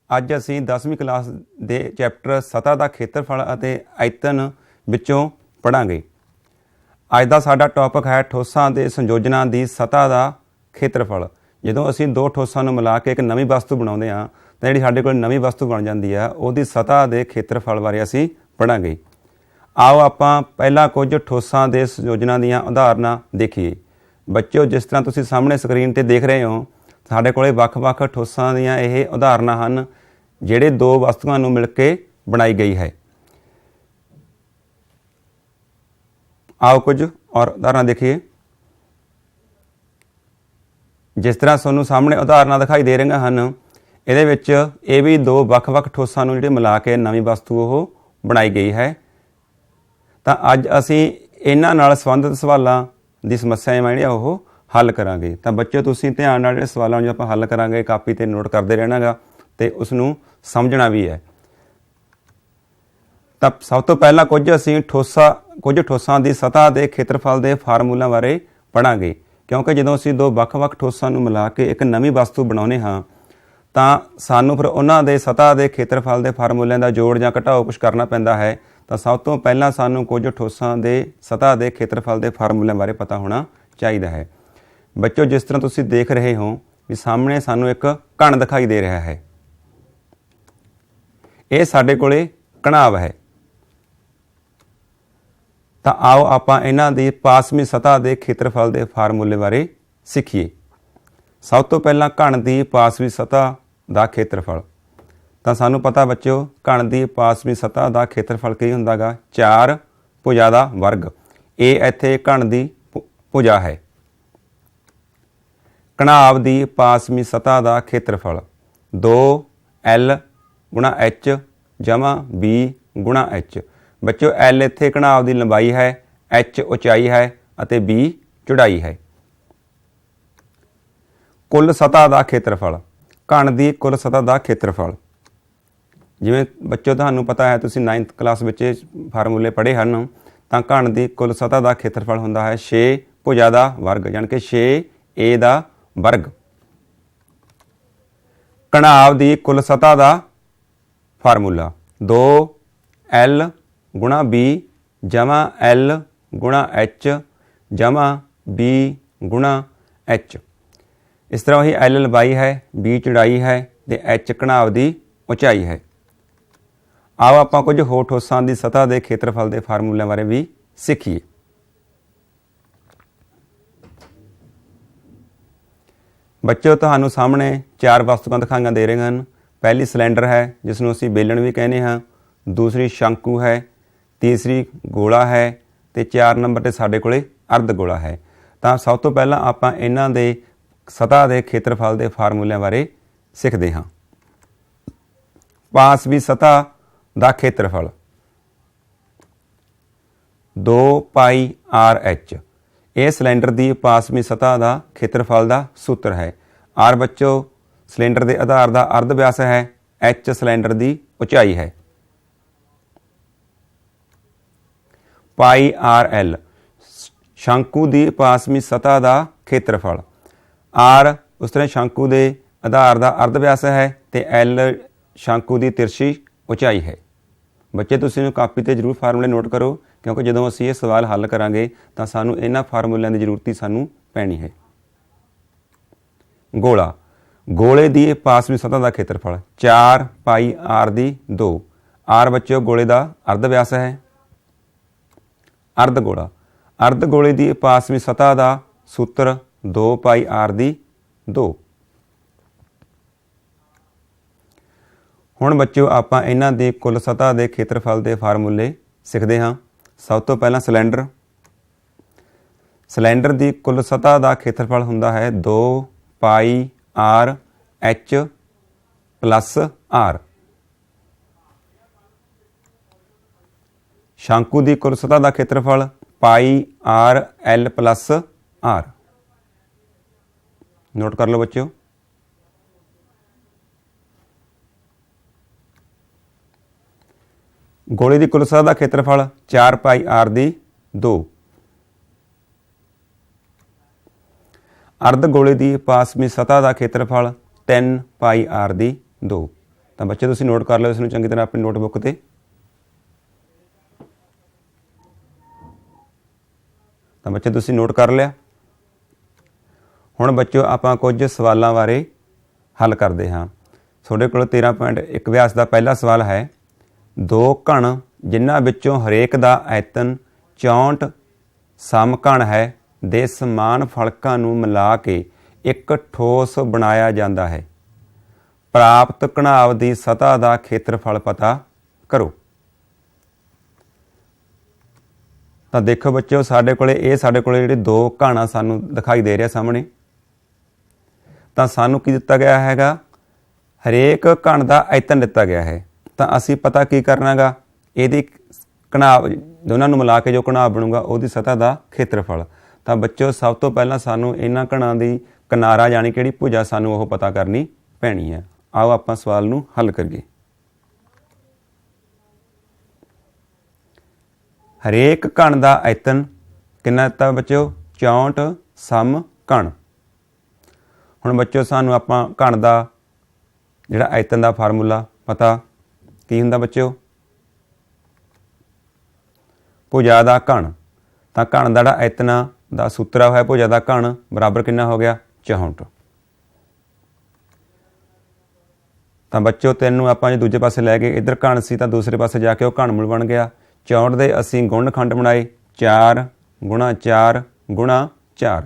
ਅੱਜ ਅਸੀਂ 10ਵੀਂ ਕਲਾਸ ਦੇ ਚੈਪਟਰ ਸਤ੍ਹਾ ਦਾ ਖੇਤਰਫਲ ਅਤੇ ਆਇਤਨ ਵਿੱਚੋਂ ਪੜ੍ਹਾਂਗੇ। ਅੱਜ ਦਾ ਸਾਡਾ ਟੌਪਿਕ ਹੈ ਠੋਸਾਂ ਦੇ ਸੰਯੋਜਨਾਂ ਦੀ ਸਤ੍ਹਾ ਦਾ ਖੇਤਰਫਲ। ਜਦੋਂ ਅਸੀਂ ਦੋ ਠੋਸਾਂ ਨੂੰ ਮਿਲਾ ਕੇ ਇੱਕ ਨਵੀਂ ਵਸਤੂ ਬਣਾਉਂਦੇ ਹਾਂ ਤਾਂ ਜਿਹੜੀ ਸਾਡੇ ਕੋਲ ਨਵੀਂ ਵਸਤੂ ਬਣ ਜਾਂਦੀ ਹੈ ਉਹਦੀ ਸਤ੍ਹਾ ਦੇ ਖੇਤਰਫਲ ਬਾਰੇ ਅਸੀਂ ਪੜ੍ਹਾਂਗੇ। ਆਓ ਆਪਾਂ ਪਹਿਲਾਂ ਕੁਝ ਠੋਸਾਂ ਦੇ ਸੰਯੋਜਨਾਂ ਦੀਆਂ ਉਦਾਹਰਨਾਂ ਦੇਖੀਏ। ਬੱਚਿਓ, ਜਿਸ ਤਰ੍ਹਾਂ ਤੁਸੀਂ ਸਾਹਮਣੇ ਸਕਰੀਨ 'ਤੇ ਦੇਖ ਰਹੇ ਹੋ, ਸਾਡੇ ਕੋਲ ਵੱਖ-ਵੱਖ ਠੋਸਾਂ ਦੀਆਂ ਇਹ ਉਦਾਹਰਨਾਂ ਹਨ ਜਿਹੜੇ ਦੋ ਵਸਤੂਆਂ ਨੂੰ ਮਿਲ ਕੇ ਬਣਾਈ ਗਈ ਹੈ। ਆਓ ਕੁਝ ਔਰ ਉਦਾਹਰਨਾਂ ਦੇਖੀਏ। ਜਿਸ ਤਰ੍ਹਾਂ ਤੁਹਾਨੂੰ ਸਾਹਮਣੇ ਉਦਾਹਰਨਾਂ ਦਿਖਾਈ ਦੇ ਰਹੀਆਂ ਹਨ, ਇਹਦੇ ਵਿੱਚ ਇਹ ਵੀ ਦੋ ਵੱਖ-ਵੱਖ ਠੋਸਾਂ ਨੂੰ ਜਿਹੜੇ ਮਿਲਾ ਕੇ ਨਵੀਂ ਵਸਤੂ ਉਹ ਬਣਾਈ ਗਈ ਹੈ। ਤਾਂ ਅੱਜ ਅਸੀਂ ਇਹਨਾਂ ਨਾਲ ਸੰਬੰਧਿਤ ਸਵਾਲਾਂ ਦੀ ਸਮੱਸਿਆਵਾਂ ਜਿਹੜੀਆਂ ਉਹ ਹੱਲ ਕਰਾਂਗੇ। ਤਾਂ ਬੱਚਿਓ, ਤੁਸੀਂ ਧਿਆਨ ਨਾਲ ਜਿਹੜੇ ਸਵਾਲਾਂ ਨੂੰ ਆਪਾਂ ਹੱਲ ਕਰਾਂਗੇ ਕਾਪੀ 'ਤੇ ਨੋਟ ਕਰਦੇ ਰਹਿਣਾ ਗਾ ਅਤੇ ਉਸ ਨੂੰ ਸਮਝਣਾ ਵੀ ਹੈ। ਤਾਂ ਸਭ ਤੋਂ ਪਹਿਲਾਂ ਕੁਝ ਠੋਸਾਂ ਦੀ ਸਤ੍ਹਾ ਦੇ ਖੇਤਰਫਲ ਦੇ ਫਾਰਮੂਲਿਆਂ ਬਾਰੇ ਪੜ੍ਹਾਂਗੇ, ਕਿਉਂਕਿ ਜਦੋਂ ਅਸੀਂ ਦੋ ਵੱਖ-ਵੱਖ ਠੋਸਾਂ ਨੂੰ ਮਿਲਾ ਕੇ ਇੱਕ ਨਵੀਂ ਵਸਤੂ ਬਣਾਉਂਦੇ ਹਾਂ ਤਾਂ ਸਾਨੂੰ ਫਿਰ ਉਹਨਾਂ ਦੇ ਸਤ੍ਹਾ ਦੇ ਖੇਤਰਫਲ ਦੇ ਫਾਰਮੂਲਿਆਂ ਦਾ ਜੋੜ ਜਾਂ ਘਟਾਓ ਕੁਛ ਕਰਨਾ ਪੈਂਦਾ ਹੈ। ਤਾਂ ਸਭ ਤੋਂ ਪਹਿਲਾਂ ਸਾਨੂੰ ਕੁਝ ਠੋਸਾਂ ਦੇ ਸਤ੍ਹਾ ਦੇ ਖੇਤਰਫਲ ਦੇ ਫਾਰਮੂਲਿਆਂ ਬਾਰੇ ਪਤਾ ਹੋਣਾ ਚਾਹੀਦਾ ਹੈ। ਬੱਚਿਓ, ਜਿਸ ਤਰ੍ਹਾਂ ਤੁਸੀਂ ਦੇਖ ਰਹੇ ਹੋ ਵੀ ਸਾਹਮਣੇ ਸਾਨੂੰ ਇੱਕ ਘਣ ਦਿਖਾਈ ਦੇ ਰਿਹਾ ਹੈ। ਇਹ ਸਾਡੇ ਕੋਲੇ ਘਣਾਵ ਹੈ। ਤਾਂ ਆਓ ਆਪਾਂ ਇਹਨਾਂ ਦੀ ਪਾਸਵੀਂ ਸਤ੍ਹਾ ਦੇ ਖੇਤਰਫਲ ਦੇ ਫਾਰਮੂਲੇ ਬਾਰੇ ਸਿੱਖੀਏ। ਸਭ ਤੋਂ ਪਹਿਲਾਂ ਘਣ ਦੀ ਪਾਸਵੀਂ ਸਤ੍ਹਾ ਦਾ ਖੇਤਰਫਲ। ਤਾਂ ਸਾਨੂੰ ਪਤਾ ਬੱਚਿਓ, ਘਣ ਦੀ ਪਾਸਵੀਂ ਸਤ੍ਹਾ ਦਾ ਖੇਤਰਫਲ ਕੀ ਹੁੰਦਾ ਗਾ? 4 ਭੁਜਾ ਦਾ ਵਰਗ। ਇਹ ਇੱਥੇ ਘਣ ਦੀ ਭੁਜਾ ਹੈ। ਘਣਾਵ ਦੀ ਪਾਸਵੀਂ ਸਤ੍ਹਾ ਦਾ ਖੇਤਰਫਲ 2L ਗੁਣਾ H ਜਮ੍ਹਾਂ B ਗੁਣਾ H। ਬੱਚਿਓ, L ਇੱਥੇ ਘਣਾਵ ਦੀ ਲੰਬਾਈ ਹੈ, H ਉਚਾਈ ਹੈ ਅਤੇ B ਚੌੜਾਈ ਹੈ। ਕੁੱਲ ਸਤ੍ਹਾ ਦਾ ਖੇਤਰਫਲ। ਘਣ ਦੀ ਕੁੱਲ ਸਤ੍ਹਾ ਦਾ ਖੇਤਰਫਲ, ਜਿਵੇਂ ਬੱਚਿਓ ਤੁਹਾਨੂੰ ਪਤਾ ਹੈ, ਤੁਸੀਂ 9th ਕਲਾਸ ਵਿੱਚ ਫਾਰਮੂਲੇ ਪੜ੍ਹੇ ਹਨ। ਤਾਂ ਘਣ ਦੀ ਕੁੱਲ ਸਤ੍ਹਾ ਦਾ ਖੇਤਰਫਲ ਹੁੰਦਾ ਹੈ 6 ਭੁਜਾ ਦਾ ਵਰਗ, ਯਾਨੀ ਕਿ 6A ਦਾ ਵਰਗ। ਘਣਾਵ ਦੀ ਕੁੱਲ ਸਤ੍ਹਾ ਦਾ ਫਾਰਮੂਲਾ 2L ਗੁਣਾ B ਜਮ੍ਹਾਂ L ਗੁਣਾ H ਜਮ੍ਹਾਂ B ਗੁਣਾ H। ਇਸ ਤਰ੍ਹਾਂ ਹੀ L ਲੰਬਾਈ ਹੈ, B ਚੌੜਾਈ ਹੈ ਅਤੇ H ਘਣਾਵ ਦੀ ਉਚਾਈ ਹੈ। ਆਓ ਆਪਾਂ ਕੁਝ ਹੋਰ ਠੋਸਾਂ ਦੀ ਸਤ੍ਹਾ ਦੇ ਖੇਤਰਫਲ ਦੇ ਫਾਰਮੂਲਿਆਂ ਬਾਰੇ ਵੀ ਸਿੱਖੀਏ। ਬੱਚਿਓ, ਤੁਹਾਨੂੰ ਸਾਹਮਣੇ 4 ਵਸਤੂਆਂ ਦਿਖਾਈਆਂ ਦੇ ਰਹੀਆਂ ਹਨ। ਪਹਿਲੀ ਸਿਲੰਡਰ ਹੈ, ਜਿਸ ਨੂੰ ਅਸੀਂ ਬੇਲਣ ਵੀ ਕਹਿੰਦੇ ਹਾਂ। ਦੂਸਰੀ ਸ਼ੰਕੂ ਹੈ, ਤੀਸਰੀ ਗੋਲਾ ਹੈ ਅਤੇ 4 ਨੰਬਰ 'ਤੇ ਸਾਡੇ ਕੋਲੇ ਅਰਧ ਗੋਲਾ ਹੈ। ਤਾਂ ਸਭ ਤੋਂ ਪਹਿਲਾਂ ਆਪਾਂ ਇਹਨਾਂ ਦੇ ਸਤ੍ਹਾ ਦੇ ਖੇਤਰਫਲ ਦੇ ਫਾਰਮੂਲਿਆਂ ਬਾਰੇ ਸਿੱਖਦੇ ਹਾਂ। ਪਾਸਵੀਂ ਸਤ੍ਹਾ ਦਾ ਖੇਤਰਫਲ 2πRH। ਇਹ ਸਿਲੰਡਰ ਦੀ ਪਾਸਵੀਂ ਸਤ੍ਹਾ ਦਾ ਖੇਤਰਫਲ ਦਾ ਸੂਤਰ ਹੈ। R ਬੱਚੋ ਸਿਲੰਡਰ ਦੇ ਆਧਾਰ ਦਾ ਅਰਧ ਵਿਆਸ ਹੈ, H ਸਿਲੰਡਰ ਦੀ ਉਚਾਈ ਹੈ। πRL ਸ਼ੰਕੂ ਦੀ ਪਾਸਵੀਂ ਸਤ੍ਹਾ ਦਾ ਖੇਤਰਫਲ। R ਉਸ ਤਰ੍ਹਾਂ ਸ਼ੰਕੂ ਦੇ ਆਧਾਰ ਦਾ ਅਰਧ ਵਿਆਸ ਹੈ ਅਤੇ L ਸ਼ੰਕੂ ਦੀ ਤਿਰਛੀ ਉਚਾਈ ਹੈ। ਬੱਚੇ, ਤੁਸੀਂ ਇਹਨੂੰ ਕਾਪੀ 'ਤੇ ਜ਼ਰੂਰ ਫਾਰਮੂਲੇ ਨੋਟ ਕਰੋ, ਕਿਉਂਕਿ ਜਦੋਂ ਅਸੀਂ ਇਹ ਸਵਾਲ ਹੱਲ ਕਰਾਂਗੇ ਤਾਂ ਸਾਨੂੰ ਇਹਨਾਂ ਫਾਰਮੂਲਿਆਂ ਦੀ ਜ਼ਰੂਰਤ ਹੀ ਸਾਨੂੰ ਪੈਣੀ ਹੈ। ਗੋਲਾ। ਗੋਲੇ ਦੀ ਪਾਸਵੀਂ ਸਤ੍ਹਾ ਦਾ ਖੇਤਰਫਲ 4πR ਦੀ 2। R ਬੱਚਿਓ ਗੋਲੇ ਦਾ ਅਰਧ ਵਿਆਸ ਹੈ। ਅਰਧ ਗੋਲਾ। ਅਰਧ ਗੋਲੇ ਦੀ ਪਾਸਵੀਂ ਸਤ੍ਹਾ ਦਾ ਸੂਤਰ 2πR ਦੀ 2। ਹੁਣ ਬੱਚਿਓ, ਆਪਾਂ ਇਹਨਾਂ ਦੀ ਕੁੱਲ ਸਤ੍ਹਾ ਦੇ ਖੇਤਰਫਲ ਦੇ ਫਾਰਮੂਲੇ ਸਿੱਖਦੇ ਹਾਂ। ਸਭ ਤੋਂ ਪਹਿਲਾਂ ਸਿਲੰਡਰ। ਸਿਲੰਡਰ ਦੀ ਕੁੱਲ ਸਤ੍ਹਾ ਦਾ ਖੇਤਰਫਲ ਹੁੰਦਾ ਹੈ 2πRH ਪਲੱਸ R। ਸ਼ੰਕੂ ਦੀ ਕੁੱਲ ਸਤ੍ਹਾ ਦਾ ਖੇਤਰਫਲ πRL ਪਲੱਸ R। ਨੋਟ ਕਰ ਲਓ ਬੱਚਿਓ। ਗੋਲੇ ਦੀ ਕੁੱਲ ਸਤ੍ਹਾ ਦਾ ਖੇਤਰਫਲ 4πR ਦੀ 2। ਅਰਧ ਗੋਲੇ ਦੀ ਪਾਸਵੀਂ ਸਤ੍ਹਾ ਦਾ ਖੇਤਰਫਲ 3πR ਦੀ 2। ਤਾਂ ਬੱਚੇ ਤੁਸੀਂ ਨੋਟ ਕਰ ਲਓ ਇਸ ਨੂੰ ਚੰਗੀ ਤਰ੍ਹਾਂ ਆਪਣੀ ਨੋਟਬੁੱਕ 'ਤੇ। ਤਾਂ ਬੱਚੇ ਤੁਸੀਂ ਨੋਟ ਕਰ ਲਿਆ। ਹੁਣ ਬੱਚਿਓ ਆਪਾਂ ਕੁਝ ਸਵਾਲਾਂ ਬਾਰੇ ਹੱਲ ਕਰਦੇ ਹਾਂ। ਤੁਹਾਡੇ ਕੋਲ 13.1 ਅਭਿਆਸ ਦਾ ਪਹਿਲਾ ਸਵਾਲ ਹੈ, ਦੋ ਘਣ ਜਿਨ੍ਹਾਂ ਵਿੱਚੋਂ ਹਰੇਕ ਦਾ ਆਇਤਨ 64 ਸਮਘਣ ਹੈ ਦੇ ਸਮਾਨ ਫਲਕਾਂ ਨੂੰ ਮਿਲਾ ਕੇ ਇੱਕ ਠੋਸ ਬਣਾਇਆ ਜਾਂਦਾ ਹੈ। ਪ੍ਰਾਪਤ ਘਣਾਵ ਦੀ ਸਤ੍ਹਾ ਦਾ ਖੇਤਰਫਲ ਪਤਾ ਕਰੋ। ਤਾਂ ਦੇਖੋ ਬੱਚਿਓ, ਸਾਡੇ ਕੋਲੇ ਜਿਹੜੇ ਦੋ ਘਣ ਸਾਨੂੰ ਦਿਖਾਈ ਦੇ ਰਿਹਾ ਸਾਹਮਣੇ। ਤਾਂ ਸਾਨੂੰ ਕੀ ਦਿੱਤਾ ਗਿਆ ਹੈਗਾ, ਹਰੇਕ ਘਣ ਦਾ ਆਇਤਨ ਦਿੱਤਾ ਗਿਆ ਹੈ। ਤਾਂ ਅਸੀਂ ਪਤਾ ਕੀ ਕਰਨਾ ਗਾ, ਇਹਦੀ ਘਣਾਵ ਦੋਨਾਂ ਨੂੰ ਮਿਲਾ ਕੇ ਜੋ ਘਣਾਵ ਬਣੂਗਾ ਉਹਦੀ ਸਤ੍ਹਾ ਦਾ ਖੇਤਰਫਲ। ਤਾਂ ਬੱਚਿਓ ਸਭ ਤੋਂ ਪਹਿਲਾਂ ਸਾਨੂੰ ਇਹਨਾਂ ਘਣਾਂ ਦੀ ਕਿਨਾਰਾ ਯਾਨੀ ਕਿਹੜੀ ਭੁਜਾ ਸਾਨੂੰ ਉਹ ਪਤਾ ਕਰਨੀ ਪੈਣੀ ਹੈ। ਆਓ ਆਪਾਂ ਸਵਾਲ ਨੂੰ ਹੱਲ ਕਰੀਏ। ਹਰੇਕ ਘਣ ਦਾ ਆਇਤਨ ਕਿੰਨਾ ਦਿੱਤਾ ਬੱਚਿਓ, 64 ਸਮਘਣ। ਹੁਣ ਬੱਚਿਓ ਸਾਨੂੰ ਆਪਾਂ ਘਣ ਦਾ ਜਿਹੜਾ ਆਇਤਨ ਦਾ ਫਾਰਮੂਲਾ ਪਤਾ ਕੀ ਹੁੰਦਾ ਬੱਚਿਓ, ਭੁਜਾ ਦਾ ਘਣ। ਤਾਂ ਘਣ ਦਾ ਜਿਹੜਾ ਆਇਤਨ ਦਾ ਸੂਤਰਾ ਹੋਇਆ ਭੁਜਾ ਦਾ ਘਣ ਬਰਾਬਰ ਕਿੰਨਾ ਹੋ ਗਿਆ, 64। ਤਾਂ ਬੱਚਿਓ 3 ਨੂੰ ਆਪਾਂ ਜੇ ਦੂਜੇ ਪਾਸੇ ਲੈ ਗਏ, ਇੱਧਰ ਘਣ ਸੀ ਤਾਂ ਦੂਸਰੇ ਪਾਸੇ ਜਾ ਕੇ ਉਹ ਘਣਮੂਲ ਬਣ ਗਿਆ। 64 ਦੇ ਅਸੀਂ ਗੁਣਨਖੰਡ ਬਣਾਏ, 4 ਗੁਣਾ 4 ਗੁਣਾ 4।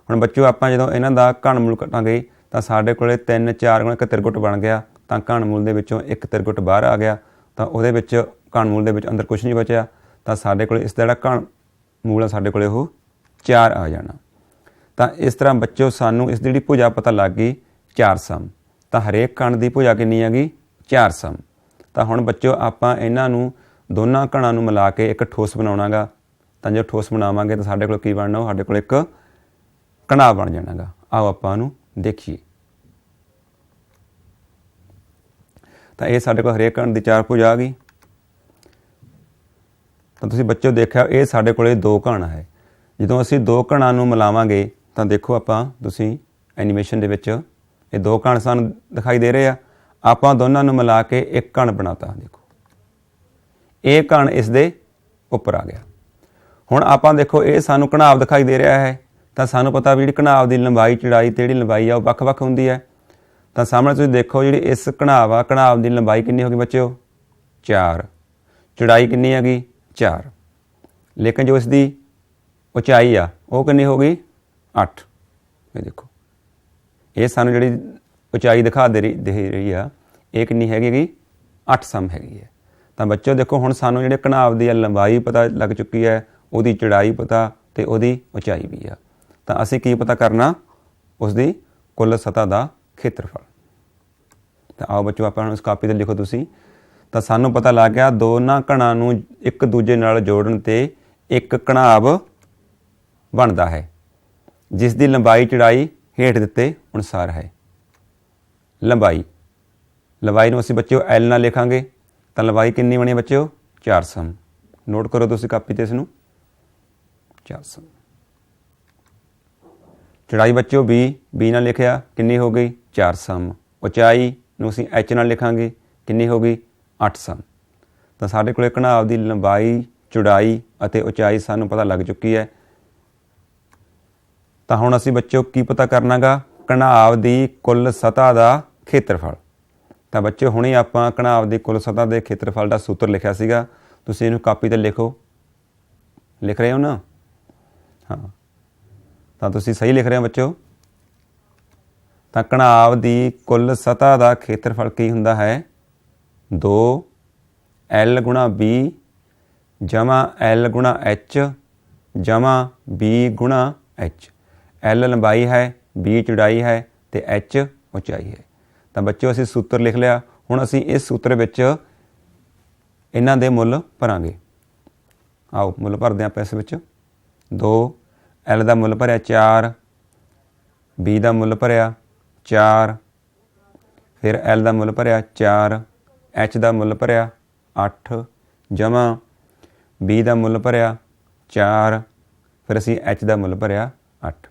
ਹੁਣ ਬੱਚਿਓ ਆਪਾਂ ਜਦੋਂ ਇਹਨਾਂ ਦਾ ਘਣਮੂਲ ਕੱਟਾਂਗੇ ਤਾਂ ਸਾਡੇ ਕੋਲੇ 3 4 ਗੁਣਾ 1 ਤਿਰਗੁਟ ਬਣ ਗਿਆ। ਤਾਂ ਘਣਮੂਲ ਦੇ ਵਿੱਚੋਂ 1 ਤਿਰਗੁਟ ਬਾਹਰ ਆ ਗਿਆ। ਤਾਂ ਉਹਦੇ ਵਿੱਚ ਘਣਮੂਲ ਦੇ ਵਿੱਚ ਅੰਦਰ ਕੁਛ ਨਹੀਂ ਬਚਿਆ। ਤਾਂ ਸਾਡੇ ਕੋਲ ਇਸ ਦਾ ਜਿਹੜਾ ਘਣਮੂਲ ਆ ਸਾਡੇ ਕੋਲੇ ਉਹ 4 ਆ ਜਾਣਾ। ਤਾਂ ਇਸ ਤਰ੍ਹਾਂ ਬੱਚਿਓ ਸਾਨੂੰ ਇਸ ਦੀ ਜਿਹੜੀ ਭੁਜਾ ਪਤਾ ਲੱਗ ਗਈ 4 ਸਮ। ਤਾਂ ਹਰੇਕ ਘਣ ਦੀ ਭੁਜਾ ਕਿੰਨੀ ਹੈਗੀ, 4 ਸਮ। ਤਾਂ ਹੁਣ ਬੱਚਿਓ ਆਪਾਂ ਇਹਨਾਂ ਨੂੰ ਦੋਨਾਂ ਘਣਾਂ ਨੂੰ ਮਿਲਾ ਕੇ ਇੱਕ ਠੋਸ ਬਣਾਉਣਾ ਗਾ। ਤਾਂ ਜੇ ਠੋਸ ਬਣਾਵਾਂਗੇ ਤਾਂ ਸਾਡੇ ਕੋਲ ਕੀ ਬਣਨਾ, ਉਹ ਸਾਡੇ ਕੋਲ ਇੱਕ ਘਣਾਵ ਬਣ ਜਾਣਾ ਗਾ। ਆਓ ਆਪਾਂ ਉਹਨੂੰ ਦੇਖੀਏ। ਤਾਂ ਇਹ ਸਾਡੇ ਕੋਲ ਹਰੇਕ ਘਣ ਦੀ 4 ਭੁਜਾ ਆ ਗਈ। ਤਾਂ ਤੁਸੀਂ ਬੱਚਿਓ ਦੇਖਿਆ ਇਹ ਸਾਡੇ ਕੋਲ 2 ਘਣ ਹੈ। ਜਦੋਂ ਅਸੀਂ 2 ਘਣਾਂ ਨੂੰ ਮਿਲਾਵਾਂਗੇ ਤਾਂ ਦੇਖੋ ਆਪਾਂ ਤੁਸੀਂ ਐਨੀਮੇਸ਼ਨ ਦੇ ਵਿੱਚ ਇਹ 2 ਘਣ ਸਾਨੂੰ ਦਿਖਾਈ ਦੇ ਰਹੇ ਆ। ਆਪਾਂ ਦੋਨਾਂ ਨੂੰ ਮਿਲਾ ਕੇ ਇੱਕ ਘਣ ਬਣਾਤਾ। ਦੇਖੋ ਇਹ ਘਣ ਇਸ ਦੇ ਉੱਪਰ ਆ ਗਿਆ। ਹੁਣ ਆਪਾਂ ਦੇਖੋ ਇਹ ਸਾਨੂੰ ਘਣਾਵ ਦਿਖਾਈ ਦੇ ਰਿਹਾ ਹੈ। ਤਾਂ ਸਾਨੂੰ ਪਤਾ ਵੀ ਜਿਹੜੀ ਘਣਾਵ ਦੀ ਲੰਬਾਈ ਚੌੜਾਈ ਤੇ ਜਿਹੜੀ ਲੰਬਾਈ ਆ ਉਹ ਵੱਖ-ਵੱਖ ਹੁੰਦੀ ਹੈ। ਤਾਂ ਸਾਹਮਣੇ ਤੁਸੀਂ ਦੇਖੋ ਜਿਹੜੀ ਇਸ ਘਣਾਵ ਆ, ਘਣਾਵ ਦੀ ਲੰਬਾਈ ਕਿੰਨੀ ਹੋ ਗਈ ਬੱਚਿਓ, 4। ਚੌੜਾਈ ਕਿੰਨੀ ਹੈਗੀ, 4। ਲੇਕਿਨ ਜੋ ਇਸ ਦੀ ਉਚਾਈ ਆ ਉਹ ਕਿੰਨੀ ਹੋ ਗਈ, 8। ਇਹ ਦੇਖੋ ਇਹ ਸਾਨੂੰ ਜਿਹੜੀ ਉਚਾਈ ਦਿਖਾ ਦੇ ਰਹੀ ਆ ਇਹ ਕਿੰਨੀ ਹੈਗੀ 8 ਸਮ ਹੈਗੀ ਹੈ। ਤਾਂ ਬੱਚਿਓ ਦੇਖੋ ਹੁਣ ਸਾਨੂੰ ਜਿਹੜੇ ਘਣਾਵ ਦੀ ਲੰਬਾਈ ਪਤਾ ਲੱਗ ਚੁੱਕੀ ਹੈ, ਉਹਦੀ ਚੌੜਾਈ ਪਤਾ ਤੇ ਉਹਦੀ ਉਚਾਈ ਵੀ ਆ। ਤਾਂ ਅਸੀਂ ਕੀ ਪਤਾ ਕਰਨਾ, ਉਸ ਦੀ ਕੁੱਲ ਸਤ੍ਹਾ ਦਾ ਖੇਤਰਫਲ। ਤਾਂ ਆਓ ਬੱਚੋ ਆਪਾਂ ਹੁਣ ਇਸ ਕਾਪੀ 'ਤੇ ਲਿਖੋ ਤੁਸੀਂ। ਤਾਂ ਸਾਨੂੰ ਪਤਾ ਲੱਗ ਗਿਆ ਦੋਨਾਂ ਘਣਾਂ ਨੂੰ ਇੱਕ ਦੂਜੇ ਨਾਲ ਜੋੜਨ 'ਤੇ ਇੱਕ ਘਣਾਵ ਬਣਦਾ ਹੈ ਜਿਸ ਦੀ ਲੰਬਾਈ ਚੌੜਾਈ ਹੇਠ ਦਿੱਤੇ ਅਨੁਸਾਰ ਹੈ। ਲੰਬਾਈ ਨੂੰ ਅਸੀਂ ਬੱਚਿਓ L ਨਾਲ ਲਿਖਾਂਗੇ। ਤਾਂ ਲੰਬਾਈ ਕਿੰਨੀ ਬਣੀ ਬੱਚਿਓ, 4 ਸਮ। ਨੋਟ ਕਰੋ ਤੁਸੀਂ ਕਾਪੀ 'ਤੇ ਇਸ ਨੂੰ, 4 ਸਮ। ਚੌੜਾਈ ਬੱਚਿਓ B ਨਾਲ ਲਿਖਿਆ, ਕਿੰਨੀ ਹੋ ਗਈ, 4 ਸਮ। ਉਚਾਈ ਨੂੰ ਅਸੀਂ H ਨਾਲ ਲਿਖਾਂਗੇ, ਕਿੰਨੀ ਹੋ ਗਈ, 8 ਸਮ। ਤਾਂ ਸਾਡੇ ਕੋਲ ਘਣਾਵ ਦੀ ਲੰਬਾਈ ਚੌੜਾਈ ਅਤੇ ਉਚਾਈ ਸਾਨੂੰ ਪਤਾ ਲੱਗ ਚੁੱਕੀ ਹੈ। ਤਾਂ ਹੁਣ ਅਸੀਂ ਬੱਚਿਓ ਕੀ ਪਤਾ ਕਰਨਾ ਗਾ, ਘਣਾਵ ਦੀ ਕੁੱਲ ਸਤ੍ਹਾ ਦਾ ਖੇਤਰਫਲ। ਤਾਂ ਬੱਚਿਓ ਹੁਣੇ ਆਪਾਂ ਘਣਾਵ ਦੀ ਕੁੱਲ ਸਤ੍ਹਾ ਦੇ ਖੇਤਰਫਲ ਦਾ ਸੂਤਰ ਲਿਖਿਆ ਸੀਗਾ। ਤੁਸੀਂ ਇਹਨੂੰ ਕਾਪੀ 'ਤੇ ਲਿਖੋ। ਲਿਖ ਰਹੇ ਹੋ ਨਾ? ਹਾਂ, ਤਾਂ ਤੁਸੀਂ ਸਹੀ ਲਿਖ ਰਹੇ ਹੋ ਬੱਚਿਓ। ਤਾਂ ਘਣਾਵ ਦੀ ਕੁੱਲ ਸਤ੍ਹਾ ਦਾ ਖੇਤਰਫਲ ਕੀ ਹੁੰਦਾ ਹੈ, 2L ਗੁਣਾ B ਜਮਾ L ਗੁਣਾ H ਜਮਾ B ਗੁਣਾ H। L ਲੰਬਾਈ ਹੈ, B ਚੌੜਾਈ ਹੈ ਅਤੇ H ਉਚਾਈ ਹੈ। ਤਾਂ ਬੱਚਿਓ ਅਸੀਂ ਸੂਤਰ ਲਿਖ ਲਿਆ। ਹੁਣ ਅਸੀਂ ਇਸ ਸੂਤਰ ਵਿੱਚ ਇਹਨਾਂ ਦੇ ਮੁੱਲ ਭਰਾਂਗੇ। ਆਓ ਮੁੱਲ ਭਰਦੇ ਹਾਂ ਆਪਾਂ ਇਸ ਵਿੱਚ। 2L ਦਾ ਮੁੱਲ ਭਰਿਆ 4, B ਦਾ ਮੁੱਲ ਭਰਿਆ 4, ਫਿਰ L ਦਾ ਮੁੱਲ ਭਰਿਆ 4, H ਦਾ ਮੁੱਲ ਭਰਿਆ 8 ਜਮਾ B ਦਾ ਮੁੱਲ ਭਰਿਆ 4, ਫਿਰ ਅਸੀਂ H ਦਾ ਮੁੱਲ ਭਰਿਆ 8।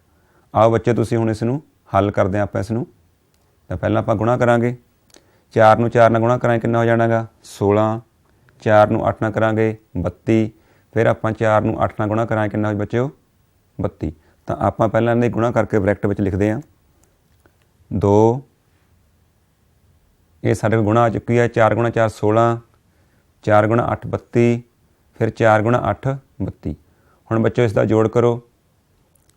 ਆਓ ਬੱਚੇ ਤੁਸੀਂ ਹੁਣ ਇਸ ਨੂੰ ਹੱਲ ਕਰਦੇ ਹਾਂ ਆਪਾਂ ਇਸ ਨੂੰ। ਤਾਂ ਪਹਿਲਾਂ ਆਪਾਂ ਗੁਣਾ ਕਰਾਂਗੇ। 4 ਨੂੰ 4 ਨਾਲ ਗੁਣਾ ਕਰਾਂਗੇ ਕਿੰਨਾ ਹੋ ਜਾਣਾ ਗਾ 16, 4 ਨੂੰ 8 ਨਾਲ ਕਰਾਂਗੇ 32, ਫਿਰ ਆਪਾਂ 4 ਨੂੰ 8 ਨਾਲ ਗੁਣਾ ਕਰਾਂਗੇ ਕਿੰਨਾ ਹੋ ਬੱਚਿਓ 32। ਤਾਂ ਆਪਾਂ ਪਹਿਲਾਂ ਇਹਨਾਂ ਦੀ ਗੁਣਾ ਕਰਕੇ ਬ੍ਰੈਕਟ ਵਿੱਚ ਲਿਖਦੇ ਹਾਂ 2, ਇਹ ਸਾਡੇ ਕੋਲ ਗੁਣਾ ਆ ਚੁੱਕੀ ਹੈ 4 ਗੁਣਾ 4 16, 4 ਗੁਣਾ 8 32, ਫਿਰ 4 ਗੁਣਾ 8 32। ਹੁਣ ਬੱਚੋ ਇਸ ਦਾ ਜੋੜ ਕਰੋ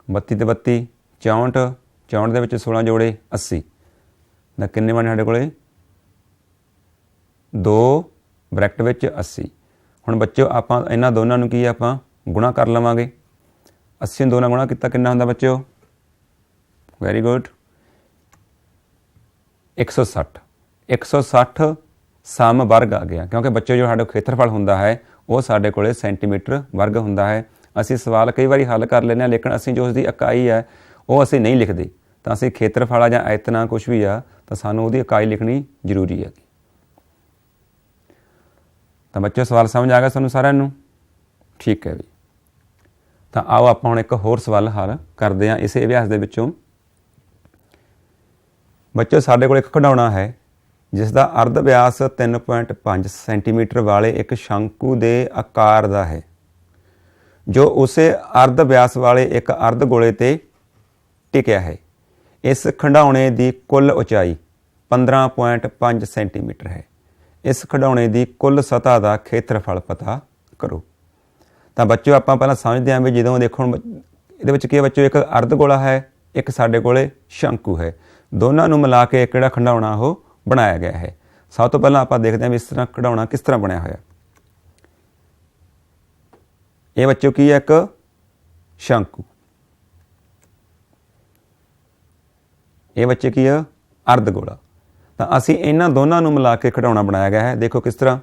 32 ਤੇ 32 64, 64 ਦੇ ਵਿੱਚ 16 ਜੋੜੇ 80, ਤਾਂ ਕਿੰਨੇ ਬਣੇ ਸਾਡੇ ਕੋਲੇ 2 ਬ੍ਰੈਕਟ ਵਿੱਚ 80। ਹੁਣ ਬੱਚੋ ਆਪਾਂ ਇਹਨਾਂ ਦੋਨਾਂ ਨੂੰ ਕੀ ਆਪਾਂ ਗੁਣਾ ਕਰ ਲਵਾਂਗੇ 80 ਨੂੰ 2 ਨਾਲ ਗੁਣਾ ਕੀਤਾ ਕਿੰਨਾ ਹੁੰਦਾ ਬੱਚਿਓ ਵੈਰੀ ਗੁੱਡ 160। 160 ਸਮ ਵਰਗ ਆ ਗਿਆ ਕਿਉਂਕਿ ਬੱਚੇ ਜੋ ਸਾਡਾ ਖੇਤਰਫਲ ਹੁੰਦਾ ਹੈ ਉਹ ਸਾਡੇ ਕੋਲੇ ਸੈਂਟੀਮੀਟਰ ਵਰਗ ਹੁੰਦਾ ਹੈ। ਅਸੀਂ ਸਵਾਲ ਕਈ ਵਾਰੀ ਹੱਲ ਕਰ ਲੈਂਦੇ ਹਾਂ ਲੇਕਿਨ ਅਸੀਂ ਜੋ ਉਸਦੀ ਇਕਾਈ ਹੈ ਉਹ ਅਸੀਂ ਨਹੀਂ ਲਿਖਦੇ, ਤਾਂ ਅਸੀਂ ਖੇਤਰਫਲ ਆ ਜਾਂ ਆਇਤਨਾ ਕੁਛ ਵੀ ਆ ਤਾਂ ਸਾਨੂੰ ਉਹਦੀ ਇਕਾਈ ਲਿਖਣੀ ਜ਼ਰੂਰੀ ਹੈ। ਤਾਂ ਬੱਚੇ ਸਵਾਲ ਸਮਝ ਆ ਗਿਆ ਤੁਹਾਨੂੰ ਸਾਰਿਆਂ ਨੂੰ? ਠੀਕ ਹੈ ਵੀ। ਤਾਂ ਆਓ ਆਪਾਂ ਹੁਣ ਇੱਕ ਹੋਰ ਸਵਾਲ ਹੱਲ ਕਰਦੇ ਹਾਂ ਇਸੇ ਅਭਿਆਸ ਦੇ ਵਿੱਚੋਂ। ਬੱਚੇ ਸਾਡੇ ਕੋਲ ਇੱਕ ਖਿਡੌਣਾ ਹੈ ਜਿਸ ਦਾ ਅਰਧ ਵਿਆਸ 3.5 ਸੈਂਟੀਮੀਟਰ ਵਾਲੇ ਇੱਕ ਸ਼ੰਕੂ ਦੇ ਆਕਾਰ ਦਾ ਹੈ ਜੋ ਉਸੇ ਅਰਧ ਵਿਆਸ ਵਾਲੇ ਇੱਕ ਅਰਧ ਗੋਲੇ 'ਤੇ ਟਿਕਿਆ ਹੈ। ਇਸ ਖਿਡੌਣੇ ਦੀ ਕੁੱਲ ਉਚਾਈ 15.5 ਸੈਂਟੀਮੀਟਰ ਹੈ। ਇਸ ਖਿਡੌਣੇ ਦੀ ਕੁੱਲ ਸਤ੍ਹਾ ਦਾ ਖੇਤਰਫਲ ਪਤਾ ਕਰੋ। ਤਾਂ ਬੱਚਿਓ ਆਪਾਂ ਪਹਿਲਾਂ ਸਮਝਦੇ ਹਾਂ ਵੀ ਜਦੋਂ ਦੇਖੋ ਇਹਦੇ ਵਿੱਚ ਕੀ ਹੈ ਬੱਚਿਓ ਇੱਕ ਅਰਧ ਗੋਲਾ ਹੈ ਇੱਕ ਸਾਡੇ ਕੋਲੇ ਸ਼ੰਕੂ ਹੈ, ਦੋਨਾਂ ਨੂੰ ਮਿਲਾ ਕੇ ਇੱਕ ਜਿਹੜਾ ਖਿਡੌਣਾ ਉਹ ਬਣਾਇਆ ਗਿਆ ਹੈ। ਸਭ ਤੋਂ ਪਹਿਲਾਂ ਆਪਾਂ ਦੇਖਦੇ ਹਾਂ ਵੀ ਇਸ ਤਰ੍ਹਾਂ ਖਿਡੌਣਾ ਕਿਸ ਤਰ੍ਹਾਂ ਬਣਿਆ ਹੋਇਆ। ਇਹ ਬੱਚਿਓ ਕੀ ਹੈ ਇੱਕ ਸ਼ੰਕੂ, ਇਹ ਬੱਚੇ ਕੀ ਆ ਅਰਧ ਗੋਲਾ। ਤਾਂ ਅਸੀਂ ਇਹਨਾਂ ਦੋਨਾਂ ਨੂੰ ਮਿਲਾ ਕੇ ਖਿਡੌਣਾ ਬਣਾਇਆ ਗਿਆ ਹੈ। ਦੇਖੋ ਕਿਸ ਤਰ੍ਹਾਂ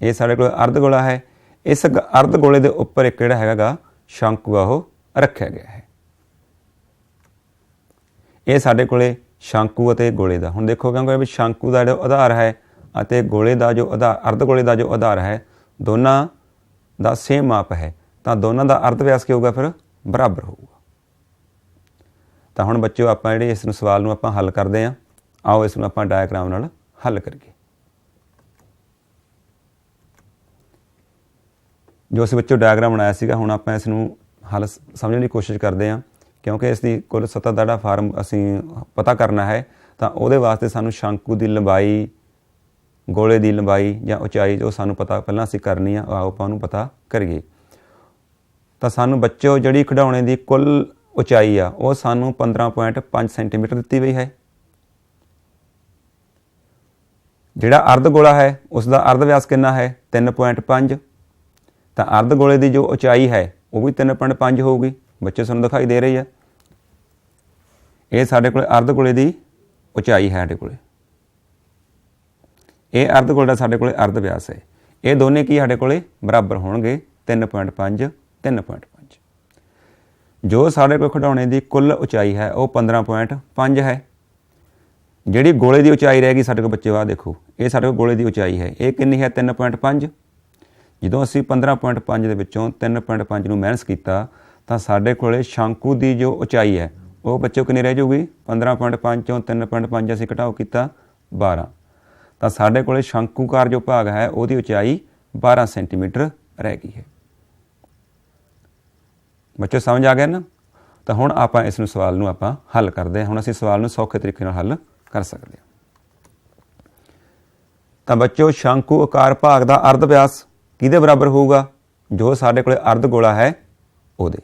ਇਹ ਸਾਡੇ ਕੋਲ ਅਰਧ ਗੋਲਾ ਹੈ, ਇਸ ਅਰਧ ਗੋਲੇ ਦੇ ਉੱਪਰ ਇੱਕ ਜਿਹੜਾ ਹੈਗਾ ਗਾ ਸ਼ੰਕੂ ਆ ਉਹ ਰੱਖਿਆ ਗਿਆ ਹੈ। ਇਹ ਸਾਡੇ ਕੋਲੇ ਸ਼ੰਕੂ ਅਤੇ ਗੋਲੇ ਦਾ ਹੁਣ ਦੇਖੋ ਕਿਉਂਕਿ ਵੀ ਸ਼ੰਕੂ ਦਾ ਜਿਹੜਾ ਆਧਾਰ ਹੈ ਅਤੇ ਗੋਲੇ ਦਾ ਜੋ ਆਧਾਰ ਅਰਧ ਗੋਲੇ ਦਾ ਜੋ ਆਧਾਰ ਹੈ ਦੋਨਾਂ ਦਾ ਸੇਮ ਮਾਪ ਹੈ, ਤਾਂ ਦੋਨਾਂ ਦਾ ਅਰਧ ਵਿਆਸ ਕੀ ਹੋਊਗਾ ਫਿਰ ਬਰਾਬਰ ਹੋਊਗਾ। ਤਾਂ ਹੁਣ ਬੱਚਿਓ ਆਪਾਂ ਜਿਹੜੇ ਇਸ ਨੂੰ ਸਵਾਲ ਨੂੰ ਆਪਾਂ ਹੱਲ ਕਰਦੇ ਹਾਂ। ਆਓ ਇਸ ਨੂੰ ਆਪਾਂ ਡਾਇਗ੍ਰਾਮ ਨਾਲ ਹੱਲ ਕਰੀਏ। ਜੋ ਅਸੀਂ ਬੱਚਿਓ ਡਾਇਗ੍ਰਾਮ ਬਣਾਇਆ ਸੀਗਾ ਹੁਣ ਆਪਾਂ ਇਸ ਨੂੰ ਹੱਲ ਸਮਝਣ ਦੀ ਕੋਸ਼ਿਸ਼ ਕਰਦੇ ਹਾਂ ਕਿਉਂਕਿ ਇਸ ਦੀ ਕੁੱਲ ਸਤ੍ਹਾ ਦਾ ਜਿਹੜਾ ਫਾਰਮ ਅਸੀਂ ਪਤਾ ਕਰਨਾ ਹੈ ਤਾਂ ਉਹਦੇ ਵਾਸਤੇ ਸਾਨੂੰ ਸ਼ੰਕੂ ਦੀ ਲੰਬਾਈ, ਗੋਲੇ ਦੀ ਲੰਬਾਈ ਜਾਂ ਉਚਾਈ ਜੋ ਸਾਨੂੰ ਪਤਾ ਪਹਿਲਾਂ ਅਸੀਂ ਕਰਨੀ ਆ ਆਓ ਆਪਾਂ ਉਹਨੂੰ ਪਤਾ ਕਰੀਏ। ਤਾਂ ਸਾਨੂੰ ਬੱਚਿਓ ਜਿਹੜੀ ਖਿਡੌਣੇ ਦੀ ਕੁੱਲ ਉਚਾਈ ਆ ਉਹ ਸਾਨੂੰ 15.5 ਸੈਂਟੀਮੀਟਰ ਦਿੱਤੀ ਹੋਈ ਹੈ। ਜਿਹੜਾ ਅਰਧ ਗੋਲਾ ਹੈ ਉਸ ਦਾ ਅਰਧ ਵਿਆਸ ਕਿੰਨਾ ਹੈ 3.5, ਤਾਂ ਅਰਧ ਗੋਲੇ ਦੀ ਜੋ ਉਚਾਈ ਹੈ ਉਹ ਵੀ 3.5 ਹੋਊਗੀ। ਬੱਚੇ ਸਾਨੂੰ ਦਿਖਾਈ ਦੇ ਰਹੀ ਹੈ। ਇਹ ਸਾਡੇ ਕੋਲ ਅਰਧ ਗੋਲੇ ਦੀ ਉਚਾਈ ਹੈ ਸਾਡੇ ਕੋਲੇ, ਇਹ ਅਰਧ ਗੋਲੇ ਦਾ ਸਾਡੇ ਕੋਲੇ ਅਰਧ ਵਿਆਸ ਹੈ। ਇਹ ਦੋਨੇ ਕੀ ਸਾਡੇ ਕੋਲੇ ਬਰਾਬਰ ਹੋਣਗੇ 3.5 3.5। ਜੋ ਸਾਡੇ ਕੋਲ ਖਿਡੌਣੇ ਦੀ ਕੁੱਲ ਉਚਾਈ ਹੈ ਉਹ 15.5 ਹੈ। ਜਿਹੜੀ ਗੋਲੇ ਦੀ ਉਚਾਈ ਰਹੇਗੀ ਸਾਡੇ ਕੋਲ ਬੱਚੇ ਆਹ ਦੇਖੋ ਇਹ ਸਾਡੇ ਕੋਲ ਗੋਲੇ ਦੀ ਉਚਾਈ ਹੈ ਇਹ ਕਿੰਨੀ ਹੈ 3.5। ਜਦੋਂ ਅਸੀਂ 15.5 ਦੇ ਵਿੱਚੋਂ 3.5 ਨੂੰ ਮਾਈਨਸ ਕੀਤਾ ਤਾਂ ਸਾਡੇ ਕੋਲੇ ਸ਼ੰਕੂ ਦੀ ਜੋ ਉਚਾਈ ਹੈ ਉਹ ਬੱਚੇ ਕਿੰਨੀ ਰਹਿ ਜਾਊਗੀ 15.5 ਚੋਂ 3.5 ਅਸੀਂ ਘਟਾਓ ਕੀਤਾ 12, ਤਾਂ ਸਾਡੇ ਕੋਲੇ ਸ਼ੰਕੂਕਾਰ ਜੋ ਭਾਗ ਹੈ ਉਹਦੀ ਉਚਾਈ 12 ਸੈਂਟੀਮੀਟਰ ਰਹਿ ਗਈ ਹੈ। ਬੱਚੇ ਸਮਝ ਆ ਗਿਆ ਨਾ? ਤਾਂ ਹੁਣ ਆਪਾਂ ਇਸ ਨੂੰ ਸਵਾਲ ਨੂੰ ਆਪਾਂ ਹੱਲ ਕਰਦੇ ਹਾਂ। ਹੁਣ ਅਸੀਂ ਸਵਾਲ ਨੂੰ ਸੌਖੇ ਤਰੀਕੇ ਨਾਲ ਹੱਲ ਕਰ ਸਕਦੇ ਹਾਂ। ਤਾਂ ਬੱਚਿਓ ਸ਼ੰਕੂ ਆਕਾਰ ਭਾਗ ਦਾ ਅਰਧ ਵਿਆਸ ਕਿਹਦੇ ਬਰਾਬਰ ਹੋਊਗਾ ਜੋ ਸਾਡੇ ਕੋਲੇ ਅਰਧ ਗੋਲਾ ਹੈ ਉਹਦੇ।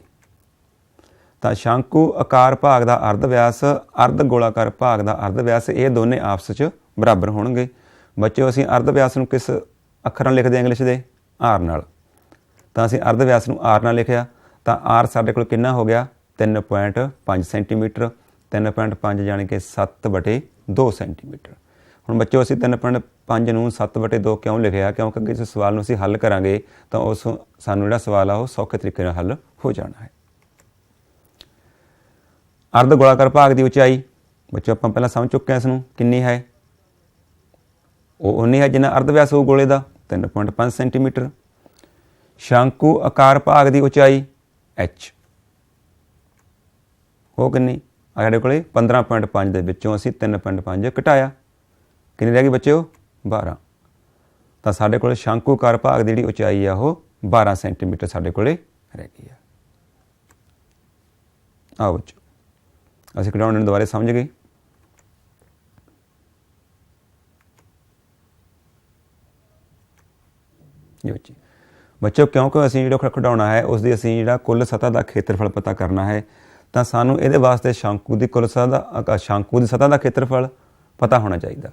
ਤਾਂ ਸ਼ੰਕੂ ਆਕਾਰ ਭਾਗ ਦਾ ਅਰਧ ਵਿਆਸ ਅਰਧ ਗੋਲਾਕਾਰ ਭਾਗ ਦਾ ਅਰਧ ਵਿਆਸ ਇਹ ਦੋਨੇ ਆਪਸ 'ਚ ਬਰਾਬਰ ਹੋਣਗੇ। ਬੱਚਿਓ ਅਸੀਂ ਅਰਧ ਵਿਆਸ ਨੂੰ ਕਿਸ ਅੱਖਰ ਨਾਲ ਲਿਖਦੇ ਇੰਗਲਿਸ਼ ਦੇ ਆਰ ਨਾਲ, ਤਾਂ ਅਸੀਂ ਅਰਧ ਵਿਆਸ ਨੂੰ ਆਰ ਨਾਲ ਲਿਖਿਆ ਤਾਂ ਆਰ ਸਾਡੇ ਕੋਲ ਕਿੰਨਾ ਹੋ ਗਿਆ 3.5 ਸੈਂਟੀਮੀਟਰ। 3.5 ਜਾਣੀ ਕਿ 7/2 ਸੈਂਟੀਮੀਟਰ। ਹੁਣ ਬੱਚਿਓ ਅਸੀਂ 3.5 ਨੂੰ 7/2 ਕਿਉਂ ਲਿਖਿਆ ਕਿਉਂਕਿ ਇਸ ਸਵਾਲ ਨੂੰ ਅਸੀਂ ਹੱਲ ਕਰਾਂਗੇ ਤਾਂ ਉਸ ਸਾਨੂੰ ਜਿਹੜਾ ਸਵਾਲ ਆ ਉਹ ਸੌਖੇ ਤਰੀਕੇ ਨਾਲ ਹੱਲ ਹੋ ਜਾਣਾ ਹੈ। ਅਰਧ ਗੋਲਾਕਾਰ ਭਾਗ ਦੀ ਉਚਾਈ ਬੱਚਿਓ ਆਪਾਂ ਪਹਿਲਾਂ ਸਮਝ ਚੁੱਕੇ ਹਾਂ ਇਸ ਨੂੰ ਕਿੰਨੀ ਹੈ, ਉਹ ਉਨੀ ਹੈ ਜਿੰਨਾ ਅਰਧ ਵਿਆਸ ਹੋਊ ਗੋਲੇ ਦਾ 3.5 ਸੈਂਟੀਮੀਟਰ। ਸ਼ੰਕੂ ਆਕਾਰ ਭਾਗ ਦੀ ਉਚਾਈ h ਉਹ ਕਿੰਨੀ ਸਾਡੇ ਕੋਲੇ 15.5 ਦੇ ਵਿੱਚੋਂ ਅਸੀਂ 3.5 ਘਟਾਇਆ कितनी रह गई बच्चों 12। तो साढ़े को शंकुकार भाग की जी उचाई है वो 12 सेंटीमीटर साढ़े को रह गई है। आओ बच्चों असीं घटाउणे दोबारे समझ गए। जी बच्चे बच्चों क्योंकि असीं जो घटाउणा है उसकी असीं जिहड़ा कुल सतह का खेत्रफल पता करना है तो सानूं इहदे वास्ते शंकु की कुल सतह शंकु की सतह का खेत्रफल पता होना चाहिए।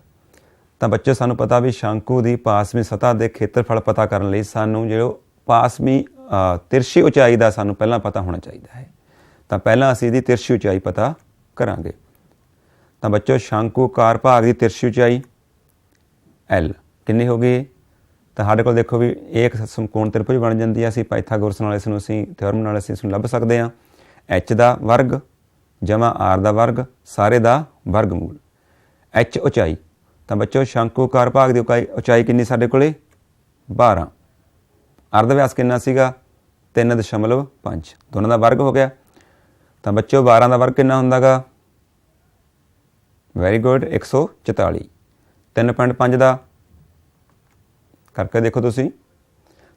तो बच्चे सानूं पता भी शंकु की पासवीं सतह के खेत्रफल पता करने लई सानूं जो पासवीं तिरछी उचाई का सानूं पहलां पता होना चाहिए है। तो पहलां असीं इहदी तिरछी उचाई पता करांगे। तो बच्चों शंकुकार भाग की तिरछी उचाई L कितनी होगी। तो साढ़े को देखो भी एक समकोण त्रिभुज बन जाती है। असीं पाइथागोरस नाल इसनूं असीं थ्योरम नाल असीं इसनूं लभ सकते हैं। H का वर्ग जमा R का वर्ग सारे का वर्गमूल H उचाई। तो बच्चों शंकुकार भाग की उचाई कितनी साढ़े को 12। अर्ध व्यास कितना सीगा 3.5 दोनों का वर्ग हो गया। तो बच्चों 12 का वर्ग कितना होंदा गा वैरी गुड 144। 3.5 का करके देखो तुसी।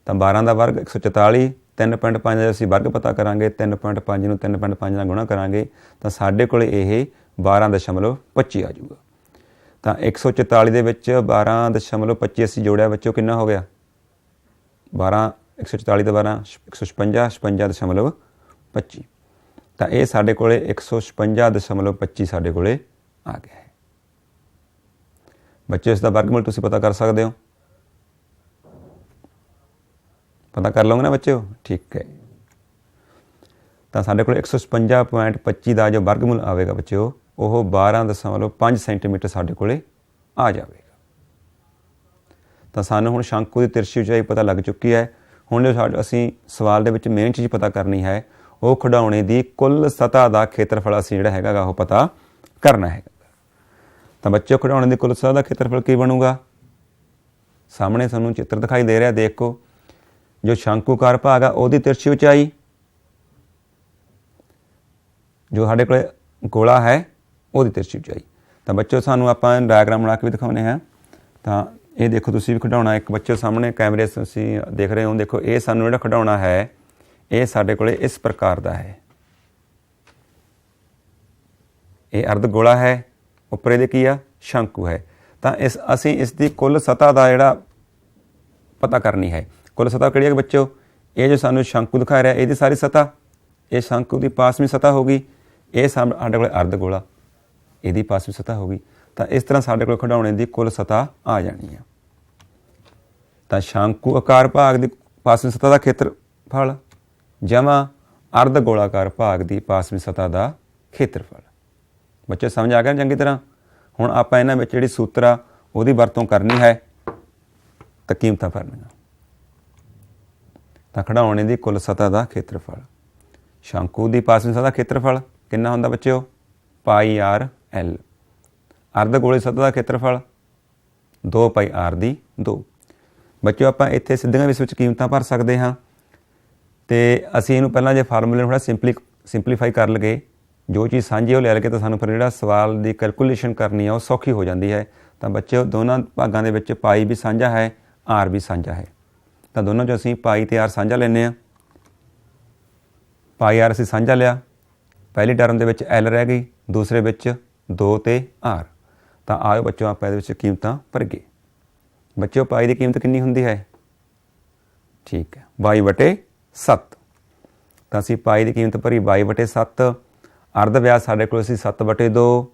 तो 12 का वर्ग 144 3.5 असीं वर्ग पता करांगे 3.5 नूं 3.5 नाल गुणा करांगे तो साडे कोल ये 12.25 आ जाऊगा। तो 144 दे विच 12.25 असीं जोड़िया बच्चों कितना हो गया 12 144 तो 12 156 56.25। तो ये साडे कोल 156.25 साडे कोल आ गया है। बच्चों इसका वर्गमूल तुसीं पता कर सकते हो। पता कर लोगे ना बच्चों ठीक है। तो साढ़े को 156.25 का जो वर्गमूल आएगा बच्चों वो 12.5 सेंटीमीटर साढ़े को आ जाएगा। तो सानू हुण शंकु की तिरछी उचाई पता लग चुकी है। हुण जो असीं सवाल दे विच मेन चीज़ पता करनी है वो खिडौणे की कुल सतह का खेत्रफल असीं जिहड़ा हैगा वो पता करना है। तो बच्चों खिडौणे की कुल सतह का खेत्रफल की बनूगा सामने सानू चित्र दिखाई दे रहा देखो। जो शंकुकार भाग आ उहदी तिरछी उचाई जो साढ़े को गोला है उहदी तिरछी उचाई। तो बच्चों सानू आपां डायग्राम बना के भी दिखाने हैं। तो ये देखो तुसीं भी खिडौणा एक बच्चों सामने कैमरे तुसीं देख रहे हो। देखो ये सानू जिहड़ा खिडौणा है ये साढ़े को इस प्रकार का है। ये अर्ध गोला है उपर इहदे की आ शंकु है। तो इस असीं इसकी कुल सतह का जिहड़ा पता करनी है। कुल सतह किहड़ी है बच्चों ये जो सानू शंकु दिखा रहा है ये सारी सतह ये शंकु की पासवीं सतह होगी। ये साढ़े को अर्ध गोला ये पासवीं सतह होगी। तो इस तरह साढ़े को खिडौणे की कुल सतह आ जानी है। तो शंकु आकार भाग की पासवीं सतह का खेत्रफल जमा अर्ध गोलाकार भाग की पासवीं सतह का खेत्रफल। बच्चे समझ आ गया चंगी तरह। हुण आपां इन्हां विच जिहड़ी सूत्र आ उहदी वरतों करनी है तो कीमतां भरनियां। तो खिडौणे की कुल सतह का खेत्रफल शंकु की पासवीं सतह खेत्रफल कितना होंदा बच्चों πr/l। अर्ध गोले सतह का खेत्रफल 2πr दी 2। बच्चों आपां इत्थे सिद्धियां विच कीमतां भर सकते हाँ। तो असीं इहनूं पहलां जे फार्मूले थोड़ा सिंपलीफाई कर लगे जो चीज़ साझी वो ले लगे तो सानूं फिर जिहड़ा सवाल की कैलकुलेशन करनी है वो सौखी हो जाती है। तो बच्चों दोनों भागों के विच पाई भी साझा है आर भी साझा है। तो दोनों जो असीं पाई ते आर साझा लैने आ। पाई आर असीं साझा लिया पहली टर्म दे विच एल रह गई दूसरे विच 2 ते आर। तो आओ बच्चों आप इहदे विच कीमतां भरीए। बच्चों पाई की कीमत कितनी हुंदी है ठीक है 22/7। तो असीं पाई की कीमत भरी 22/7। अर्ध व्यास साढ़े को 7/2।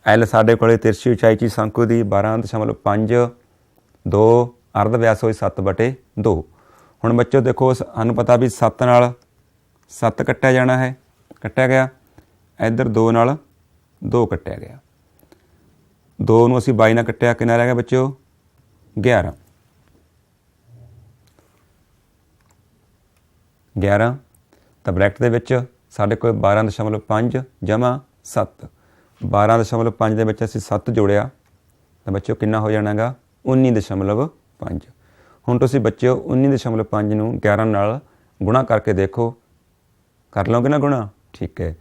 एल साढ़े को तिरछी उचाई ची शंकु की 12.5 2 अर्ध व्यास होई 7/2। हुण बच्चों देखो सानूं पता भी 7 नाल 7 कट्टिया जाना है कट्टिया गया। इधर 2 नाल 2 कट्टिया गया। 2 नूं असीं 22 नाल कट्टिया कितना रह गया बच्चों 11। 11 तो ब्रैकेट दे विच साढ़े कोल 12.5 जमा 7। 12.5 दे विच असीं 7 जोड़िया तो बच्चों कितना हो जाना गा 19.5। हुण तुसीं बच्चों 19.5 नूं 11 नाल गुणा करके देखो कर लोगे ना गुणा ठीक है।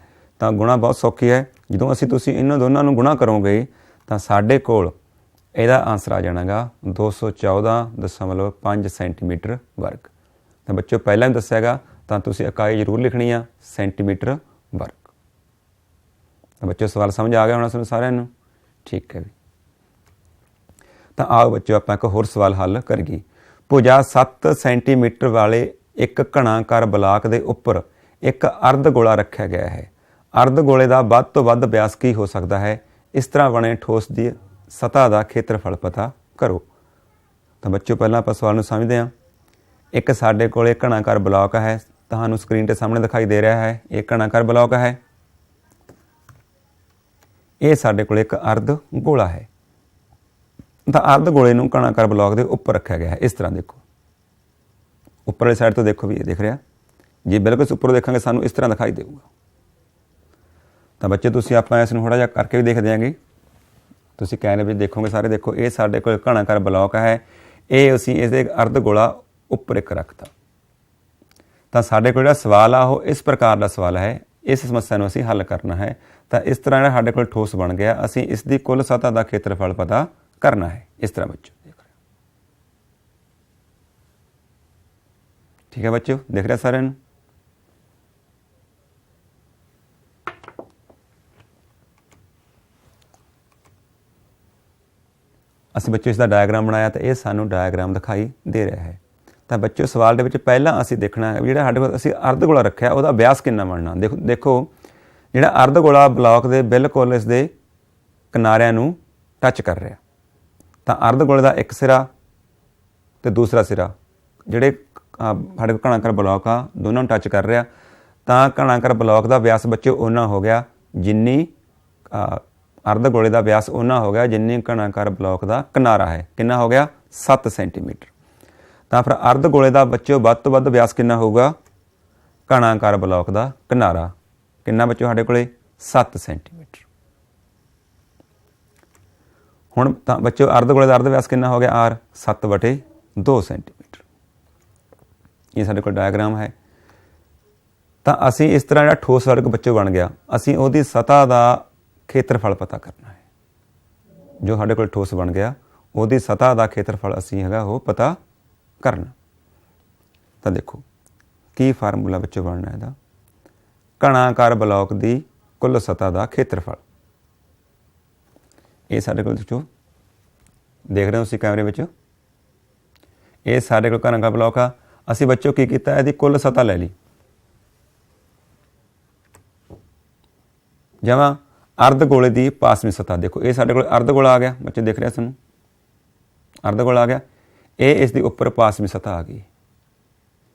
तो गुणा बहुत सौखी है। जदों असीं तुसीं इन्हां दोनों नूं गुणा करोगे तो साडे कोल ਇਹਦਾ ਆਂਸਰ ਆ ਜਾਣਾਗਾ 214.5 ਸੈਂਟੀਮੀਟਰ ਵਰਗ। ਤਾਂ ਬੱਚਿਓ ਪਹਿਲਾਂ ਵੀ ਦੱਸਿਆਗਾ, ਤਾਂ ਤੁਸੀਂ ਇਕਾਈ ਜ਼ਰੂਰ ਲਿਖਣੀ ਆ ਸੈਂਟੀਮੀਟਰ ਵਰਗ। ਤਾਂ ਬੱਚਿਓ ਸਵਾਲ ਸਮਝ ਆ ਗਿਆ ਹੋਣਾ ਤੁਹਾਨੂੰ ਸਾਰਿਆਂ ਨੂੰ? ਠੀਕ ਹੈ ਵੀ। ਤਾਂ ਆਓ ਬੱਚਿਓ ਆਪਾਂ ਇੱਕ ਹੋਰ ਸਵਾਲ ਹੱਲ ਕਰੀਏ। ਭੁਜਾ 7 ਸੈਂਟੀਮੀਟਰ ਵਾਲੇ ਇੱਕ ਘਣਾਕਾਰ ਬਲਾਕ ਦੇ ਉੱਪਰ ਇੱਕ ਅਰਧ ਗੋਲਾ ਰੱਖਿਆ ਗਿਆ ਹੈ। ਅਰਧ ਗੋਲੇ ਦਾ ਵੱਧ ਤੋਂ ਵੱਧ ਵਿਆਸ ਕੀ ਹੋ ਸਕਦਾ ਹੈ? ਇਸ ਤਰ੍ਹਾਂ ਬਣੇ ਠੋਸ ਦੀ ਸਤ੍ਹਾ ਦਾ ਖੇਤਰਫਲ ਪਤਾ ਕਰੋ। ਤਾਂ ਬੱਚਿਓ ਪਹਿਲਾਂ ਆਪਾਂ ਸਵਾਲ ਨੂੰ ਸਮਝਦੇ ਹਾਂ। ਇੱਕ ਸਾਡੇ ਕੋਲ ਘਣਾਕਾਰ ਬਲਾਕ ਹੈ, ਤੁਹਾਨੂੰ ਸਕਰੀਨ 'ਤੇ ਸਾਹਮਣੇ ਦਿਖਾਈ ਦੇ ਰਿਹਾ ਹੈ। ਇਹ ਘਣਾਕਾਰ ਬਲਾਕ ਹੈ। ਇਹ ਸਾਡੇ ਕੋਲ ਇੱਕ ਅਰਧ ਗੋਲਾ ਹੈ। ਤਾਂ ਅਰਧ ਗੋਲੇ ਨੂੰ ਘਣਾਕਾਰ ਬਲਾਕ ਦੇ ਉੱਪਰ ਰੱਖਿਆ ਗਿਆ ਹੈ। ਇਸ ਤਰ੍ਹਾਂ ਦੇਖੋ, ਉੱਪਰਲੀ ਸਾਈਡ ਤੋਂ ਦੇਖੋ ਵੀ ਇਹ ਦਿਖ ਰਿਹਾ। ਜੇ ਬਿਲਕੁਲ ਉੱਪਰੋਂ ਦੇਖਾਂਗੇ ਸਾਨੂੰ ਇਸ ਤਰ੍ਹਾਂ ਦਿਖਾਈ ਦੇਊਗਾ। ਤਾਂ ਬੱਚੇ ਤੁਸੀਂ ਆਪਾਂ ਇਸ ਨੂੰ ਥੋੜ੍ਹਾ ਜਿਹਾ ਕਰਕੇ ਵੀ ਦੇਖ ਦਿਆਂਗੇ। ਤੁਸੀਂ ਕੈਮਰੇ ਵਿੱਚ ਦੇਖੋਗੇ ਸਾਰੇ। ਦੇਖੋ ਇਹ ਸਾਡੇ ਕੋਲ ਘਣਾਕਾਰ ਬਲਾਕ ਹੈ। ਇਹ ਅਸੀਂ ਇਸਦੇ ਅਰਧ ਗੋਲਾ ਉੱਪਰ ਇੱਕ ਰੱਖਤਾ। ਤਾਂ ਸਾਡੇ ਕੋਲ ਜਿਹੜਾ ਸਵਾਲ ਆ ਉਹ ਇਸ ਪ੍ਰਕਾਰ ਦਾ ਸਵਾਲ ਹੈ। ਇਸ ਸਮੱਸਿਆ ਨੂੰ ਅਸੀਂ ਹੱਲ ਕਰਨਾ ਹੈ। ਤਾਂ ਇਸ ਤਰ੍ਹਾਂ ਜਿਹੜਾ ਸਾਡੇ ਕੋਲ ਠੋਸ ਬਣ ਗਿਆ, ਅਸੀਂ ਇਸ ਦੀ ਕੁੱਲ ਸਤ੍ਹਾ ਦਾ ਖੇਤਰਫਲ ਪਤਾ ਕਰਨਾ ਹੈ। ਇਸ ਤਰ੍ਹਾਂ ਬੱਚੋ ਦੇਖ ਰਹੇ, ਠੀਕ ਹੈ ਬੱਚਿਓ, ਦੇਖ ਰਿਹਾ ਸਾਰਿਆਂ ਨੂੰ? ਅਸੀਂ ਬੱਚਿਓ ਇਸ ਦਾ ਡਾਇਆਗ੍ਰਾਮ ਬਣਾਇਆ ਤਾਂ ਇਹ ਸਾਨੂੰ ਡਾਇਆਗ੍ਰਾਮ ਦਿਖਾਈ ਦੇ ਰਿਹਾ ਹੈ। ਤਾਂ ਬੱਚਿਓ ਸਵਾਲ ਦੇ ਵਿੱਚ ਪਹਿਲਾਂ ਅਸੀਂ ਦੇਖਣਾ ਹੈ ਜਿਹੜਾ ਸਾਡੇ ਕੋਲ ਅਸੀਂ ਅਰਧ ਗੋਲਾ ਰੱਖਿਆ ਉਹਦਾ ਵਿਆਸ ਕਿੰਨਾ ਬਣਨਾ। ਦੇਖੋ ਜਿਹੜਾ ਅਰਧ ਗੋਲਾ ਬਲਾਕ ਦੇ ਬਿਲਕੁਲ ਇਸ ਦੇ ਕਿਨਾਰਿਆਂ ਨੂੰ ਟੱਚ ਕਰ ਰਿਹਾ। ਤਾਂ ਅਰਧ ਗੋਲੇ ਦਾ ਇੱਕ ਸਿਰਾ ਅਤੇ ਦੂਸਰਾ ਸਿਰਾ ਜਿਹੜੇ ਸਾਡੇ ਕੋਲ ਘਣਾਕਾਰ ਬਲਾਕ ਆ ਦੋਨਾਂ ਨੂੰ ਟੱਚ ਕਰ ਰਿਹਾ। ਤਾਂ ਘਣਾਕਾਰ ਬਲਾਕ ਦਾ ਵਿਆਸ ਬੱਚਿਓ ਓਨਾ ਹੋ ਗਿਆ ਜਿੰਨੀ ਅਰਧ ਗੋਲੇ ਦਾ ਵਿਆਸ ਓਨਾ ਹੋ ਗਿਆ ਜਿੰਨੀ ਘਣਾਕਾਰ ਬਲਾਕ ਦਾ ਕਿਨਾਰਾ ਹੈ। ਕਿੰਨਾ ਹੋ ਗਿਆ? 7 ਸੈਂਟੀਮੀਟਰ। ਤਾਂ ਫਿਰ ਅਰਧ ਗੋਲੇ ਦਾ ਬੱਚਿਓ ਵੱਧ ਤੋਂ ਵੱਧ ਵਿਆਸ ਕਿੰਨਾ ਹੋਊਗਾ? ਘਣਾਕਾਰ ਬਲਾਕ ਦਾ ਕਿਨਾਰਾ ਕਿੰਨਾ ਬੱਚਿਓ ਸਾਡੇ ਕੋਲੇ? 7 ਸੈਂਟੀਮੀਟਰ। ਹੁਣ ਤਾਂ ਬੱਚਿਓ ਅਰਧ ਗੋਲੇ ਦਾ ਅਰਧ ਵਿਆਸ ਕਿੰਨਾ ਹੋ ਗਿਆ? R 7/2 centimetre. ਇਹ ਸਾਡੇ ਕੋਲ ਡਾਇਆਗ੍ਰਾਮ ਹੈ। ਤਾਂ ਅਸੀਂ ਇਸ ਤਰ੍ਹਾਂ ਜਿਹੜਾ ਠੋਸ ਵਰਗ ਬੱਚਿਓ ਬਣ ਗਿਆ, ਅਸੀਂ ਉਹਦੀ ਸਤ੍ਹਾ ਦਾ ਖੇਤਰਫਲ ਪਤਾ ਕਰਨਾ ਹੈ। ਜੋ ਸਾਡੇ ਕੋਲ ਠੋਸ ਬਣ ਗਿਆ ਉਹਦੀ ਸਤ੍ਹਾ ਦਾ ਖੇਤਰਫਲ ਅਸੀਂ ਹੈਗਾ ਉਹ ਪਤਾ ਕਰਨਾ। ਤਾਂ ਦੇਖੋ ਕੀ ਫਾਰਮੂਲਾ ਬੱਚਿਓ ਬਣਨਾ ਇਹਦਾ। ਘਣਾਕਾਰ ਬਲਾਕ ਦੀ ਕੁੱਲ ਸਤ੍ਹਾ ਦਾ ਖੇਤਰਫਲ। ਇਹ ਸਾਡੇ ਕੋਲ ਦੇਖੋ, ਦੇਖ ਰਹੇ ਹੋ ਤੁਸੀਂ ਕੈਮਰੇ ਵਿੱਚ, ਇਹ ਸਾਡੇ ਕੋਲ ਘਣਾਕਾਰ ਬਲਾਕ ਆ। ਅਸੀਂ ਬੱਚਿਓ ਕੀ ਕੀਤਾ, ਇਹਦੀ ਕੁੱਲ ਸਤ੍ਹਾ ਲੈ ਲਈ। ਜਮਾਂ ਅਰਧ ਗੋਲੇ ਦੀ ਪਾਸਵੀਂ ਸਤ੍ਹਾ। ਦੇਖੋ ਇਹ ਸਾਡੇ ਕੋਲ ਅਰਧ ਗੋਲਾ ਆ ਗਿਆ। ਬੱਚੇ ਦੇਖ ਰਿਹਾ ਤੁਹਾਨੂੰ, ਅਰਧ ਗੋਲਾ ਆ ਗਿਆ। ਇਹ ਇਸ ਦੀ ਉੱਪਰ ਪਾਸਵੀਂ ਸਤ੍ਹਾ ਆ ਗਈ,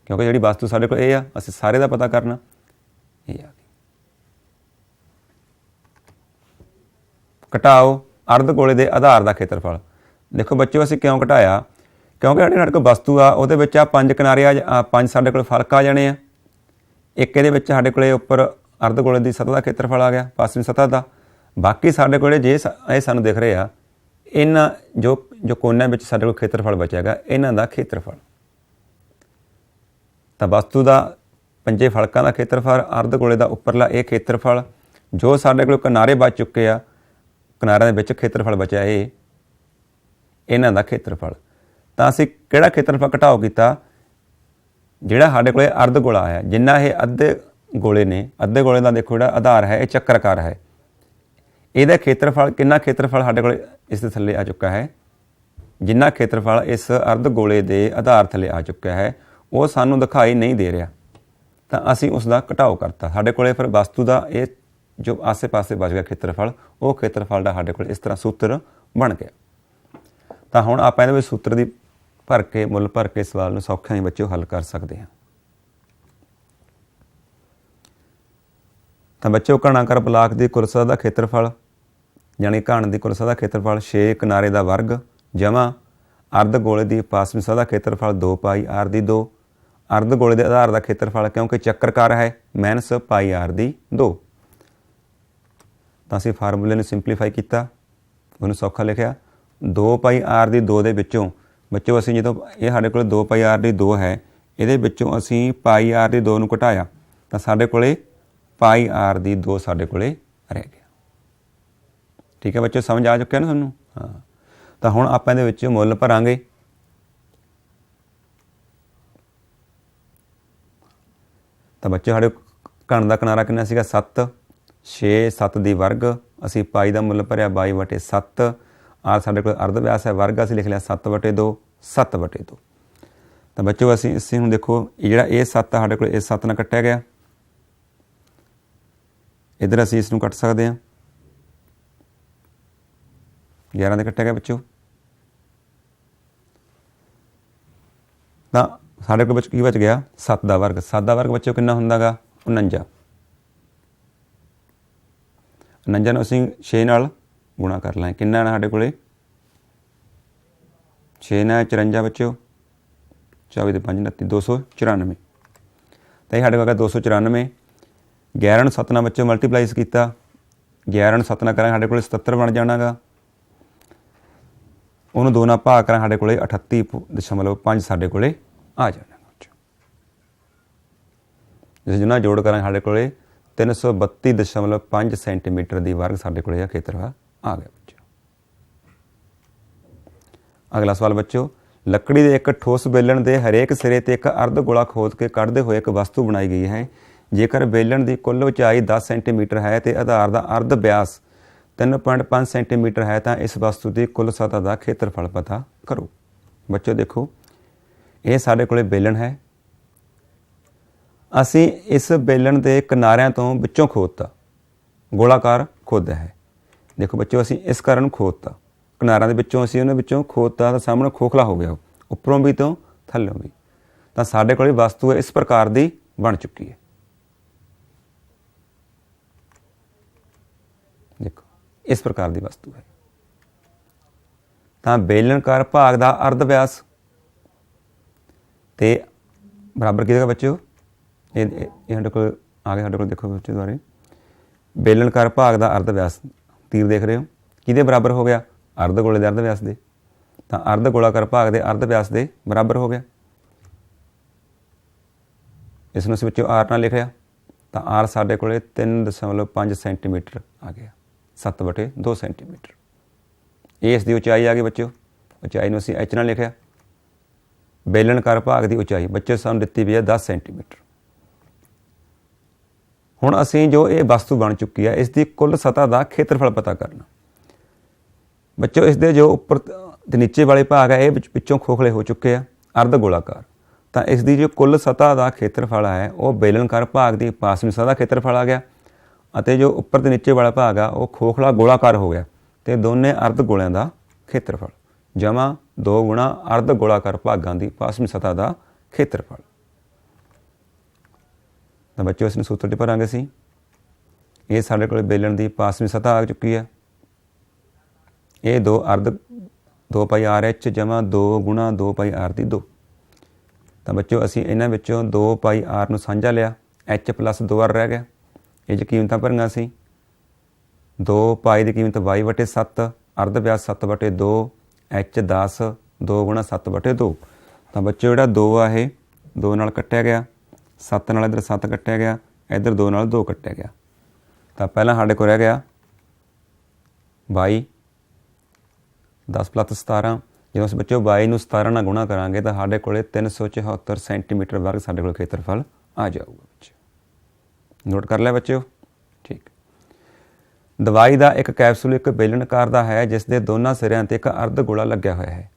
ਕਿਉਂਕਿ ਜਿਹੜੀ ਵਸਤੂ ਸਾਡੇ ਕੋਲ ਇਹ ਆ, ਅਸੀਂ ਸਾਰੇ ਦਾ ਪਤਾ ਕਰਨਾ। ਇਹ ਆ ਗਈ। ਘਟਾਓ ਅਰਧ ਗੋਲੇ ਦੇ ਆਧਾਰ ਦਾ ਖੇਤਰਫਲ। ਦੇਖੋ ਬੱਚਿਓ ਅਸੀਂ ਕਿਉਂ ਘਟਾਇਆ? ਕਿਉਂਕਿ ਸਾਡੇ ਕੋਲ ਵਸਤੂ ਆ ਉਹਦੇ ਵਿੱਚ ਆ 5 ਕਿਨਾਰੇ ਆ, 5 ਸਾਡੇ ਕੋਲ ਫਲਕ ਆ ਜਾਣੇ ਆ। ਇੱਕ ਇਹਦੇ ਵਿੱਚ ਸਾਡੇ ਕੋਲ ਉੱਪਰ ਅਰਧ ਗੋਲੇ ਦੀ ਸਤ੍ਹਾ ਦਾ ਖੇਤਰਫਲ ਆ ਗਿਆ, ਪਾਸਵੀਂ ਸਤ੍ਹਾ ਦਾ। ਬਾਕੀ ਸਾਡੇ ਕੋਲ ਜੇ ਇਹ ਸਾਨੂੰ ਦਿਖ ਰਹੇ ਆ, ਇਹਨਾਂ ਜੋ ਕੋਨਿਆਂ ਵਿੱਚ ਸਾਡੇ ਕੋਲ ਖੇਤਰਫਲ ਬਚੇਗਾ ਇਹਨਾਂ ਦਾ ਖੇਤਰਫਲ। ਤਾਂ ਵਸਤੂ ਦਾ 5 ਫਲਕਾਂ ਦਾ ਖੇਤਰਫਲ, ਅਰਧ ਗੋਲੇ ਦਾ ਉੱਪਰਲਾ ਇਹ ਖੇਤਰਫਲ, ਜੋ ਸਾਡੇ ਕੋਲ ਕਿਨਾਰੇ ਬਚ ਚੁੱਕੇ ਆ, ਕਿਨਾਰਿਆਂ ਦੇ ਵਿੱਚ ਖੇਤਰਫਲ ਬਚਿਆ ਇਹ, ਇਹਨਾਂ ਦਾ ਖੇਤਰਫਲ। ਤਾਂ ਅਸੀਂ ਕਿਹੜਾ ਖੇਤਰਫਲ ਘਟਾਓ ਕੀਤਾ? ਜਿਹੜਾ ਸਾਡੇ ਕੋਲ ਅਰਧ ਗੋਲਾ ਆਇਆ, ਜਿੰਨਾ ਇਹ ਅੱਧੇ ਗੋਲੇ ਨੇ, ਅੱਧੇ ਗੋਲੇ ਦਾ ਦੇਖੋ ਜਿਹੜਾ ਆਧਾਰ ਹੈ ਇਹ ਚੱਕਰਾਕਾਰ ਹੈ। ਇਹਦਾ ਖੇਤਰਫਲ ਕਿੰਨਾ? ਖੇਤਰਫਲ ਸਾਡੇ ਕੋਲ ਇਸ ਦੇ ਥੱਲੇ ਆ ਚੁੱਕਾ ਹੈ। ਜਿੰਨਾ ਖੇਤਰਫਲ ਇਸ ਅਰਧ ਗੋਲੇ ਦੇ ਆਧਾਰ ਥੱਲੇ ਆ ਚੁੱਕਿਆ ਹੈ ਉਹ ਸਾਨੂੰ ਦਿਖਾਈ ਨਹੀਂ ਦੇ ਰਿਹਾ। ਤਾਂ ਅਸੀਂ ਉਸ ਦਾ ਘਟਾਓ ਕਰਤਾ। ਸਾਡੇ ਕੋਲ ਫਿਰ ਵਸਤੂ ਦਾ ਇਹ ਜੋ ਆਸੇ ਪਾਸੇ ਬਚ ਗਿਆ ਖੇਤਰਫਲ, ਉਹ ਖੇਤਰਫਲ ਦਾ ਸਾਡੇ ਕੋਲ ਇਸ ਤਰ੍ਹਾਂ ਸੂਤਰ ਬਣ ਗਿਆ। ਤਾਂ ਹੁਣ ਆਪਾਂ ਇਹਦੇ ਵਿੱਚ ਸੂਤਰ ਦੀ ਮੁੱਲ ਭਰ ਕੇ ਸਵਾਲ ਨੂੰ ਸੌਖਿਆਂ ਹੀ ਬੱਚਿਓ ਹੱਲ ਕਰ ਸਕਦੇ ਹਾਂ। ਤਾਂ ਬੱਚਿਓ ਘਣਾਕਾਰ ਬਲਾਕ ਦੀ ਕੁੱਲ ਸਤ੍ਹਾ ਦਾ ਖੇਤਰਫਲ, ਯਾਨੀ ਘਣ ਦੀ ਕੁੱਲ ਸਤ੍ਹਾ ਦਾ ਖੇਤਰਫਲ 6 ਕਿਨਾਰੇ ਦਾ ਵਰਗ ਜਮ੍ਹਾਂ ਅਰਧ ਗੋਲੇ ਦੀ ਪਾਸਵੀਂ ਸਤ੍ਹਾ ਦਾ ਖੇਤਰਫਲ 2πr/2। ਅਰਧ ਗੋਲੇ ਦੇ ਆਧਾਰ ਦਾ ਖੇਤਰਫਲ ਕਿਉਂਕਿ ਚੱਕਰਕਾਰ ਹੈ -πr/2। ਤਾਂ ਅਸੀਂ ਫਾਰਮੂਲੇ ਨੂੰ ਸਿੰਪਲੀਫਾਈ ਕੀਤਾ, ਉਹਨੂੰ ਸੌਖਾ ਲਿਖਿਆ। 2πr/2 ਦੇ ਵਿੱਚੋਂ ਬੱਚਿਓ ਅਸੀਂ ਜਦੋਂ ਇਹ ਸਾਡੇ ਕੋਲ 2πr/2 ਹੈ, ਇਹਦੇ ਵਿੱਚੋਂ ਅਸੀਂ πr/2 ਨੂੰ ਘਟਾਇਆ ਤਾਂ ਸਾਡੇ ਕੋਲ πr/2 ਸਾਡੇ ਕੋਲ ਰਹਿ ਗਿਆ। ਠੀਕ ਹੈ ਬੱਚਿਓ, ਸਮਝ ਆ ਚੁੱਕਿਆ ਨਾ ਤੁਹਾਨੂੰ? ਹਾਂ। ਤਾਂ ਹੁਣ ਆਪਾਂ ਇਹਦੇ ਵਿੱਚ ਮੁੱਲ ਭਰਾਂਗੇ। ਤਾਂ ਬੱਚੇ ਸਾਡੇ ਘਣ ਦਾ ਕਿਨਾਰਾ ਕਿੰਨਾ ਸੀਗਾ 7, 6 7 ਦੀ ਵਰਗ, ਅਸੀਂ ਪਾਈ ਦਾ ਮੁੱਲ ਭਰਿਆ 22/7। ਆਰ ਸਾਡੇ ਕੋਲ ਅਰਧ ਵਿਆਸ ਹੈ, ਵਰਗ ਅਸੀਂ ਲਿਖ ਲਿਆ 7/2, 7/2। ਤਾਂ ਬੱਚੋ ਅਸੀਂ ਹੁਣ ਦੇਖੋ ਜਿਹੜਾ ਇਹ 7 ਆ ਸਾਡੇ ਕੋਲ ਇਸ 7 ਨਾਲ ਕੱਟਿਆ ਗਿਆ, ਇੱਧਰ ਅਸੀਂ ਇਸ ਨੂੰ ਕੱਟ ਸਕਦੇ ਹਾਂ 11 ਦੇ ਕੱਟਿਆ ਗਿਆ ਬੱਚੋ। ਤਾਂ ਸਾਡੇ ਕੋਲ ਕੀ ਬਚ ਗਿਆ 7 ਦਾ ਵਰਗ। 7 ਦਾ ਵਰਗ ਬੱਚੋ ਕਿੰਨਾ ਹੁੰਦਾ ਗਾ 49। 49 ਨੂੰ ਅਸੀਂ 6 ਨਾਲ ਗੁਣਾ ਕਰ ਲਾਂਗੇ, ਕਿੰਨਾ ਨਾ ਸਾਡੇ ਕੋਲੇ 6 ਨਾਲ 54 ਬੱਚੋ, 24 ਦੇ 5 29, 294। ਤਾਂ ਇਹ ਸਾਡੇ ਕੋਲ 294। 11 ਨੂੰ 7 ਨਾਲ ਬੱਚੋ ਮਲਟੀਪਲਾਈਜ਼ ਕੀਤਾ, 11 ਨੂੰ 7 ਨਾਲ ਕਰਾਂਗੇ ਸਾਡੇ ਕੋਲ 77 ਬਣ ਜਾਣਾ ਗਾ। ਉਹਨੂੰ 2 ਨਾਲ ਭਾਗ ਕਰਾਂ ਸਾਡੇ ਕੋਲੇ 38.5 ਸਾਡੇ ਕੋਲੇ ਆ ਜਾਣਾ। ਜਿਸ ਜਿੰਨਾ ਜੋੜ ਕਰਾਂਗੇ ਸਾਡੇ ਕੋਲੇ 332.5 ਸੈਂਟੀਮੀਟਰ ਦੀ ਵਰਗ ਸਾਡੇ ਕੋਲੇ ਖੇਤਰਫਲ ਆ ਗਿਆ ਬੱਚੋ। ਅਗਲਾ ਸਵਾਲ ਬੱਚੋ, ਲੱਕੜੀ ਦੇ ਇੱਕ ਠੋਸ ਬੇਲਣ ਦੇ ਹਰੇਕ ਸਿਰੇ ਤੇ ਇੱਕ ਅਰਧ ਗੋਲਾ ਖੋਦ ਕੇ ਕੱਢਦੇ ਹੋਏ ਇੱਕ ਵਸਤੂ ਬਣਾਈ ਗਈ ਹੈ। ਜੇਕਰ ਬੇਲਣ ਦੀ ਕੁੱਲ ਉਚਾਈ 10 ਸੈਂਟੀਮੀਟਰ ਹੈ ਤੇ ਆਧਾਰ ਦਾ ਅਰਧ ਵਿਆਸ 3.5 ਸੈਂਟੀਮੀਟਰ ਹੈ ਤਾਂ ਇਸ ਵਸਤੂ ਦੀ ਕੁੱਲ ਸਤ੍ਹਾ ਦਾ ਖੇਤਰਫਲ ਪਤਾ ਕਰੋ। ਬੱਚੋ ਦੇਖੋ ਇਹ ਸਾਡੇ ਕੋਲੇ ਬੇਲਣ ਹੈ, ਅਸੀਂ ਇਸ ਬੇਲਣ ਦੇ ਕਿਨਾਰਿਆਂ ਤੋਂ ਵਿੱਚੋਂ ਖੋਦਤਾ, ਗੋਲਾਕਾਰ ਖੋਦਿਆ ਹੈ। ਦੇਖੋ ਬੱਚੋ ਅਸੀਂ ਇਸ ਕਾਰਨ ਖੋਦਤਾ, ਕਿਨਾਰਿਆਂ ਦੇ ਵਿੱਚੋਂ ਅਸੀਂ ਉਹਨਾਂ ਵਿੱਚੋਂ ਖੋਦਤਾ ਤਾਂ ਸਾਹਮਣੇ ਖੋਖਲਾ ਹੋ ਗਿਆ, ਉੱਪਰੋਂ ਵੀ ਤੋਂ ਥੱਲੋਂ ਵੀ। ਤਾਂ ਸਾਡੇ ਕੋਲ ਵਸਤੂ ਇਸ ਪ੍ਰਕਾਰ ਦੀ ਬਣ ਚੁੱਕੀ ਹੈ। ਦੇਖੋ ਇਸ ਪ੍ਰਕਾਰ ਦੀ ਵਸਤੂ ਹੈ। ਤਾਂ ਬੇਲਣਕਾਰ ਭਾਗ ਦਾ ਅਰਧ ਵਿਆਸ ਤੇ ਬਰਾਬਰ ਕਿਹਦਾ ਬੱਚਿਓ, ਇਹ ਸਾਡੇ ਕੋਲ ਆ ਗਿਆ। ਸਾਡੇ ਕੋਲ ਦੇਖੋ ਬੱਚੇ ਦੁਆਰੇ ਬੇਲਣਕਾਰ ਭਾਗ ਦਾ ਅਰਧ ਵਿਆਸ, ਤੀਰ ਦੇਖ ਰਹੇ ਹੋ, ਕਿਹਦੇ ਬਰਾਬਰ ਹੋ ਗਿਆ ਅਰਧ ਗੋਲੇ ਦੇ ਅਰਧ ਵਿਆਸ ਦੇ। ਤਾਂ ਅਰਧ ਗੋਲਾਕਾਰ ਭਾਗ ਦੇ ਅਰਧ ਵਿਆਸ ਦੇ ਬਰਾਬਰ ਹੋ ਗਿਆ। ਇਸ ਨੂੰ ਅਸੀਂ ਬੱਚਿਓ ਆਰ ਨਾਲ ਲਿਖਿਆ, ਤਾਂ ਆਰ ਸਾਡੇ ਕੋਲ 3.5 ਸੈਂਟੀਮੀਟਰ ਆ ਗਿਆ, 7/2 ਸੈਂਟੀਮੀਟਰ। ਇਹ ਇਸ ਦੀ ਉਚਾਈ ਆ ਗਈ ਬੱਚਿਓ। ਉਚਾਈ ਨੂੰ ਅਸੀਂ ਐਚ ਨਾਲ ਲਿਖਿਆ। ਬੇਲਣਕਾਰ ਭਾਗ ਦੀ ਉਚਾਈ ਬੱਚੇ ਸਾਨੂੰ ਦਿੱਤੀ ਵੀ ਹੈ 10 ਸੈਂਟੀਮੀਟਰ। ਹੁਣ ਅਸੀਂ ਜੋ ਇਹ ਵਸਤੂ ਬਣ ਚੁੱਕੀ ਹੈ ਇਸ ਦੀ ਕੁੱਲ ਸਤ੍ਹਾ ਦਾ ਖੇਤਰਫਲ ਪਤਾ ਕਰਨਾ। ਬੱਚੋ ਇਸ ਦੇ ਜੋ ਉੱਪਰ ਤੇ ਨੀਚੇ ਵਾਲੇ ਭਾਗ ਹੈ ਇਹ ਵਿੱਚੋਂ ਖੋਖਲੇ ਹੋ ਚੁੱਕੇ ਆ ਅਰਧ ਗੋਲਾਕਾਰ। ਤਾਂ ਇਸ ਦੀ ਜੋ ਕੁੱਲ ਸਤ੍ਹਾ ਦਾ ਖੇਤਰਫਲ ਹੈ ਉਹ ਬੇਲਣਕਾਰ ਭਾਗ ਦੀ ਪਾਸਵੀਂ ਸਤ੍ਹਾ ਦਾ ਖੇਤਰਫਲ ਆ ਗਿਆ, ਅਤੇ ਜੋ ਉੱਪਰ ਤੇ ਨੀਚੇ ਵਾਲਾ ਭਾਗ ਆ ਉਹ ਖੋਖਲਾ ਗੋਲਾਕਾਰ ਹੋ ਗਿਆ। ਤੇ ਦੋਨੇ ਅਰਧ ਗੋਲਿਆਂ ਦਾ ਖੇਤਰਫਲ ਜਮਾ 2 ਗੁਣਾ ਅਰਧ ਗੋਲਾਕਾਰ ਭਾਗਾਂ ਦੀ ਪਾਸਵੀਂ ਸਤ੍ਹਾ ਦਾ ਖੇਤਰਫਲ। ਤਾਂ ਬੱਚਿਓ ਇਸ ਨੂੰ ਸੂਤਰ 'ਚ ਭਰਾਂਗੇ ਅਸੀਂ। ਇਹ ਸਾਡੇ ਕੋਲ ਬੇਲਣ ਦੀ ਪਾਸਵੀਂ ਸਤ੍ਹਾ ਆ ਚੁੱਕੀ ਹੈ। ਇਹ 2 ਅਰਧ 2 ਪਾਈ ਆਰ ਐਚ ਜਮਾ 2 ਗੁਣਾ 2 ਪਾਈ ਆਰ ਦੀ 2। ਤਾਂ ਬੱਚਿਓ ਅਸੀਂ ਇਹਨਾਂ ਵਿੱਚੋਂ 2 ਪਾਈ ਆਰ ਨੂੰ ਸਾਂਝਾ ਲਿਆ, ਐਚ ਪਲੱਸ 2 ਆਰ ਰਹਿ ਗਿਆ। ਇਹ 'ਚ ਕੀਮਤਾਂ ਭਰੀਆਂ ਸੀ। 2 ਪਾਈ ਦੀ ਕੀਮਤ 22/7, ਅਰਧ ਵਿਆਸ 7/2, ਐਚ 10, 2 ਗੁਣਾ 7/2। ਤਾਂ ਬੱਚਿਓ ਜਿਹੜਾ 2 ਆ ਇਹ 2 ਨਾਲ ਕੱਟਿਆ ਗਿਆ, 7 ਨਾਲ ਇੱਧਰ 7 ਕੱਟਿਆ ਗਿਆ, ਇੱਧਰ 2 ਨਾਲ 2 ਕੱਟਿਆ ਗਿਆ। ਤਾਂ ਪਹਿਲਾਂ ਸਾਡੇ ਕੋਲ ਰਹਿ ਗਿਆ 22, 10 ਪਲੱਸ 17। ਜਦੋਂ ਅਸੀਂ ਬੱਚਿਓ 22 ਨੂੰ 17 ਨਾਲ ਗੁਣਾ ਕਰਾਂਗੇ ਤਾਂ ਸਾਡੇ ਕੋਲ 374 ਸੈਂਟੀਮੀਟਰ ਵਰਗ ਸਾਡੇ ਕੋਲ ਖੇਤਰਫਲ ਆ ਜਾਊਗਾ। ਬੱਚੇ ਨੋਟ ਕਰ ਲਿਆ ਬੱਚਿਓ, ਠੀਕ। ਦਵਾਈ ਦਾ ਇੱਕ ਕੈਪਸੂਲ ਇੱਕ ਬੇਲਣਕਾਰ ਦਾ ਹੈ ਜਿਸ ਦੇ ਦੋਨਾਂ ਸਿਰਿਆਂ 'ਤੇ ਇੱਕ ਅਰਧ ਗੋਲਾ ਲੱਗਿਆ ਹੋਇਆ ਹੈ।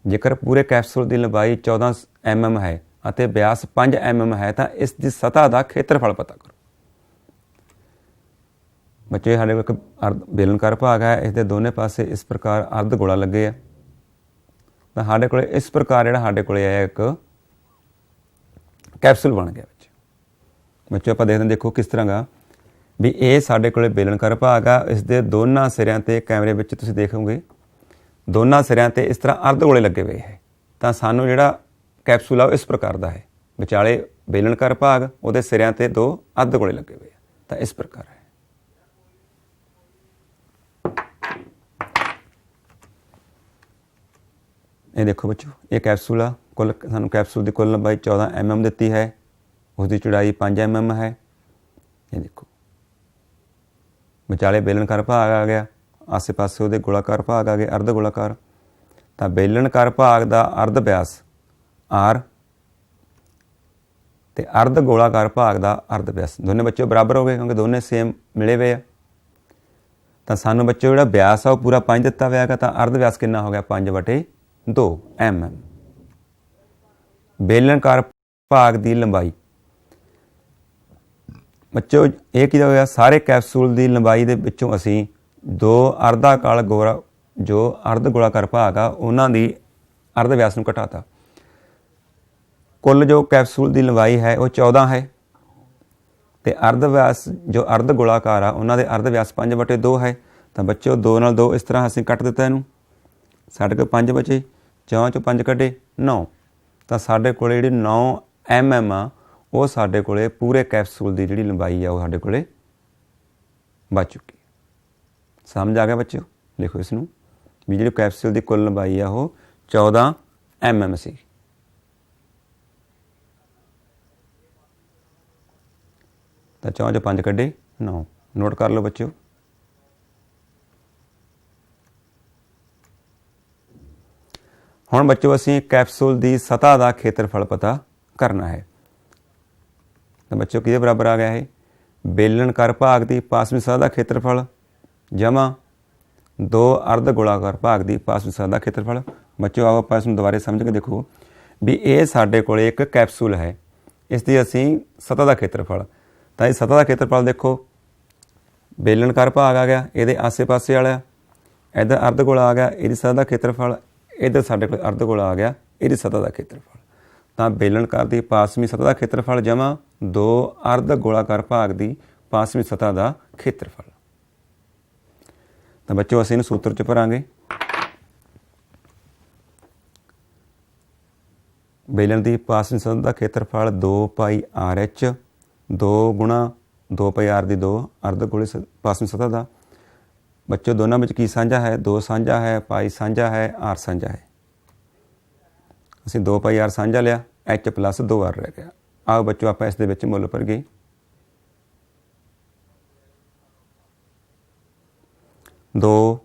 ਜੇਕਰ ਪੂਰੇ ਕੈਪਸੂਲ ਦੀ ਲੰਬਾਈ 14 mm ਹੈ ਅਤੇ ਵਿਆਸ 5 mm ਹੈ ਤਾਂ ਇਸ ਦੀ ਸਤ੍ਹਾ ਦਾ ਖੇਤਰਫਲ ਪਤਾ ਕਰੋ। ਬੱਚੇ ਸਾਡੇ ਕੋਲ ਇੱਕ ਬੇਲਣਕਾਰ ਭਾਗ ਹੈ, ਇਸ ਦੇ ਦੋਨੇ ਪਾਸੇ ਇਸ ਪ੍ਰਕਾਰ ਅਰਧ ਗੋਲਾ ਲੱਗੇ ਆ। ਤਾਂ ਸਾਡੇ ਕੋਲ ਇਸ ਪ੍ਰਕਾਰ ਜਿਹੜਾ ਸਾਡੇ ਕੋਲ ਹੈ ਇੱਕ ਕੈਪਸੂਲ ਬਣ ਗਿਆ। ਬੱਚੇ ਆਪਾਂ ਦੇਖਦੇ ਦੇਖੋ ਕਿਸ ਤਰ੍ਹਾਂ ਦਾ ਵੀ ਇਹ ਸਾਡੇ ਕੋਲ ਬੇਲਣਕਾਰ ਭਾਗ ਆ। ਇਸ ਦੇ ਦੋਨਾਂ ਸਿਰਿਆਂ 'ਤੇ ਕੈਮਰੇ ਵਿੱਚ ਤੁਸੀਂ ਦੇਖੋਗੇ ਦੋਨਾਂ ਸਿਰਿਆਂ 'ਤੇ ਇਸ ਤਰ੍ਹਾਂ ਅਰਧ ਗੋਲੇ ਲੱਗੇ ਹੋਏ ਹੈ। ਤਾਂ ਸਾਨੂੰ ਜਿਹੜਾ ਕੈਪਸੂਲ ਆ ਉਹ ਇਸ ਪ੍ਰਕਾਰ ਦਾ ਹੈ, ਵਿਚਾਲੇ ਬੇਲਣਕਾਰ ਭਾਗ, ਉਹਦੇ ਸਿਰਿਆਂ 'ਤੇ 2 ਅਰਧ ਗੋਲੇ ਲੱਗੇ ਹੋਏ ਆ। ਤਾਂ ਇਸ ਪ੍ਰਕਾਰ ਹੈ। ਇਹ ਦੇਖੋ ਬੱਚੋ ਇਹ ਕੈਪਸੂਲ ਆ। ਕੁੱਲ ਸਾਨੂੰ ਕੈਪਸੂਲ ਦੀ ਕੁੱਲ ਲੰਬਾਈ 14 mm ਦਿੱਤੀ ਹੈ, ਉਸਦੀ ਚੌੜਾਈ 5 mm ਹੈ। ਇਹ ਦੇਖੋ ਵਿਚਾਲੇ ਬੇਲਣਕਾਰ ਭਾਗ ਆ ਗਿਆ, ਆਸੇ ਪਾਸੇ ਉਹਦੇ ਗੋਲਾਕਾਰ ਭਾਗ ਆ ਗਏ ਅਰਧ ਗੋਲਾਕਾਰ। ਤਾਂ ਬੇਲਣਕਾਰ ਭਾਗ ਦਾ ਅਰਧ ਵਿਆਸ R ਤੇ ਅਰਧ ਗੋਲਾਕਾਰ ਭਾਗ ਦਾ ਅਰਧ ਵਿਆਸ ਦੋਨੇ ਬੱਚੇ ਬਰਾਬਰ ਹੋ ਗਏ ਕਿਉਂਕਿ ਦੋਨੇ ਸੇਮ ਮਿਲੇ ਹੋਏ ਆ। ਤਾਂ ਸਾਨੂੰ ਬੱਚੇ ਜਿਹੜਾ ਵਿਆਸ ਆ ਉਹ ਪੂਰਾ 5 ਦਿੱਤਾ ਹੋਇਆ ਹੈਗਾ, ਤਾਂ ਅਰਧ ਵਿਆਸ ਕਿੰਨਾ ਹੋ ਗਿਆ 5/2 mm। ਬੇਲਣਕਾਰ ਭਾਗ ਦੀ ਲੰਬਾਈ ਬੱਚੋ ਇਹ ਕੀ ਹੋਇਆ, ਸਾਰੇ ਕੈਪਸੂਲ ਦੀ ਲੰਬਾਈ ਦੇ ਵਿੱਚੋਂ ਅਸੀਂ ਦੋ ਅਰਧਾਕਾਰ ਗੋਲਾ ਜੋ ਅਰਧ ਗੋਲਾਕਾਰ ਭਾਗ ਆ ਉਹਨਾਂ ਦੀ ਅਰਧ ਵਿਆਸ ਨੂੰ ਘਟਾਤਾ। ਕੁੱਲ ਜੋ ਕੈਪਸੂਲ ਦੀ ਲੰਬਾਈ ਹੈ ਉਹ 14 ਹੈ ਤੇ ਅਰਧ ਵਿਆਸ ਜੋ ਅਰਧ ਗੋਲਾਕਾਰ ਆ ਉਹਨਾਂ ਦੇ ਅਰਧ ਵਿਆਸ 5/2 ਹੈ। ਤਾਂ ਬੱਚੋ 2 ਨਾਲ 2 ਇਸ ਤਰ੍ਹਾਂ ਅਸੀਂ ਕੱਟ ਦਿੱਤਾ ਇਹਨੂੰ, ਸਾਡੇ ਕੋਲ 5 ਬਚੇ, 4 ਚੋਂ 5 ਕੱਢੇ 9। ਤਾਂ ਸਾਡੇ ਕੋਲ ਜਿਹੜੀ 9 mm ਆ ਉਹ ਸਾਡੇ ਕੋਲ ਪੂਰੇ ਕੈਪਸੂਲ ਦੀ ਜਿਹੜੀ ਲੰਬਾਈ ਆ ਉਹ ਸਾਡੇ ਕੋਲ ਬਚ ਚੁੱਕੀ। ਸਮਝ ਆ ਗਿਆ ਬੱਚਿਓ? ਲਿਖੋ ਇਸ ਨੂੰ ਵੀ ਜਿਹੜੀ ਕੈਪਸੂਲ ਦੀ ਕੁੱਲ ਲੰਬਾਈ ਆ ਉਹ 14 mm ਸੀ। ਤਾਂ 4 ਚੋਂ 5 ਕੱਢੇ 9, ਨੋਟ ਕਰ ਲਓ ਬੱਚਿਓ। ਹੁਣ ਬੱਚੋ ਅਸੀਂ ਕੈਪਸੂਲ ਦੀ ਸਤ੍ਹਾ ਦਾ ਖੇਤਰਫਲ ਪਤਾ ਕਰਨਾ ਹੈ। ਤਾਂ ਬੱਚੋ ਕਿਹਦੇ ਬਰਾਬਰ ਆ ਗਿਆ ਹੈ, ਬੇਲਣਕਾਰ ਭਾਗ ਦੀ ਪਾਸਵੀਂ ਸਤ੍ਹਾ ਦਾ ਖੇਤਰਫਲ ਜਮਾ 2 ਅਰਧ ਗੋਲਾਕਾਰ ਭਾਗ ਦੀ ਪਾਸਵੀਂ ਸਤ੍ਹਾ ਦਾ ਖੇਤਰਫਲ। ਬੱਚੋ ਆਓ ਆਪਾਂ ਇਸ ਨੂੰ ਦੁਬਾਰੇ ਸਮਝ ਕੇ ਦੇਖੋ ਵੀ ਇਹ ਸਾਡੇ ਕੋਲ ਇੱਕ ਕੈਪਸੂਲ ਹੈ, ਇਸ ਦੀ ਅਸੀਂ ਸਤ੍ਹਾ ਦਾ ਖੇਤਰਫਲ। ਤਾਂ ਇਹ ਸਤ੍ਹਾ ਦਾ ਖੇਤਰਫਲ ਦੇਖੋ, ਬੇਲਣਕਾਰ ਭਾਗ ਆ ਗਿਆ, ਇਹਦੇ ਆਸੇ ਪਾਸੇ ਵਾਲਾ, ਇੱਧਰ ਅਰਧ ਗੋਲਾ ਆ ਗਿਆ, ਇਹਦੀ ਸਤ੍ਹਾ ਦਾ ਖੇਤਰਫਲ, ਇੱਧਰ ਸਾਡੇ ਕੋਲ ਅਰਧ ਗੋਲਾ ਆ ਗਿਆ, ਇਹਦੀ ਸਤ੍ਹਾ ਦਾ ਖੇਤਰਫਲ। ਤਾਂ ਬੇਲਣਕਾਰ ਦੀ ਪਾਸਵੀਂ ਸਤ੍ਹਾ ਦਾ ਖੇਤਰਫਲ ਜਮਾ 2 ਅਰਧ ਗੋਲਾਕਾਰ ਭਾਗ ਦੀ ਪਾਸਵੀਂ ਸਤ੍ਹਾ ਦਾ ਖੇਤਰਫਲ। ਤਾਂ ਬੱਚੋ ਅਸੀਂ ਇਹਨੂੰ ਸੂਤਰ 'ਚ ਭਰਾਂਗੇ। ਬੇਲਣ ਦੀ ਪਾਸਵੀਂ ਸਤ੍ਹਾ ਦਾ ਖੇਤਰਫਲ 2πRH 2 ਗੁਣਾ 2πR ਦੀ 2 ਅਰਧ ਗੋਲੇ ਪਾਸਵੀਂ ਸਤ੍ਹਾ ਦਾ। ਬੱਚੋ ਦੋਨਾਂ ਵਿੱਚ ਕੀ ਸਾਂਝਾ ਹੈ, 2 ਸਾਂਝਾ ਹੈ, ਪਾਈ ਸਾਂਝਾ ਹੈ, R ਸਾਂਝਾ ਹੈ। ਅਸੀਂ 2πR ਸਾਂਝਾ ਲਿਆ, H + 2R ਰਹਿ ਗਿਆ। ਆਓ ਬੱਚੋ ਆਪਾਂ ਇਸ ਦੇ ਵਿੱਚ ਮੁੱਲ ਭਰੀਏ। 2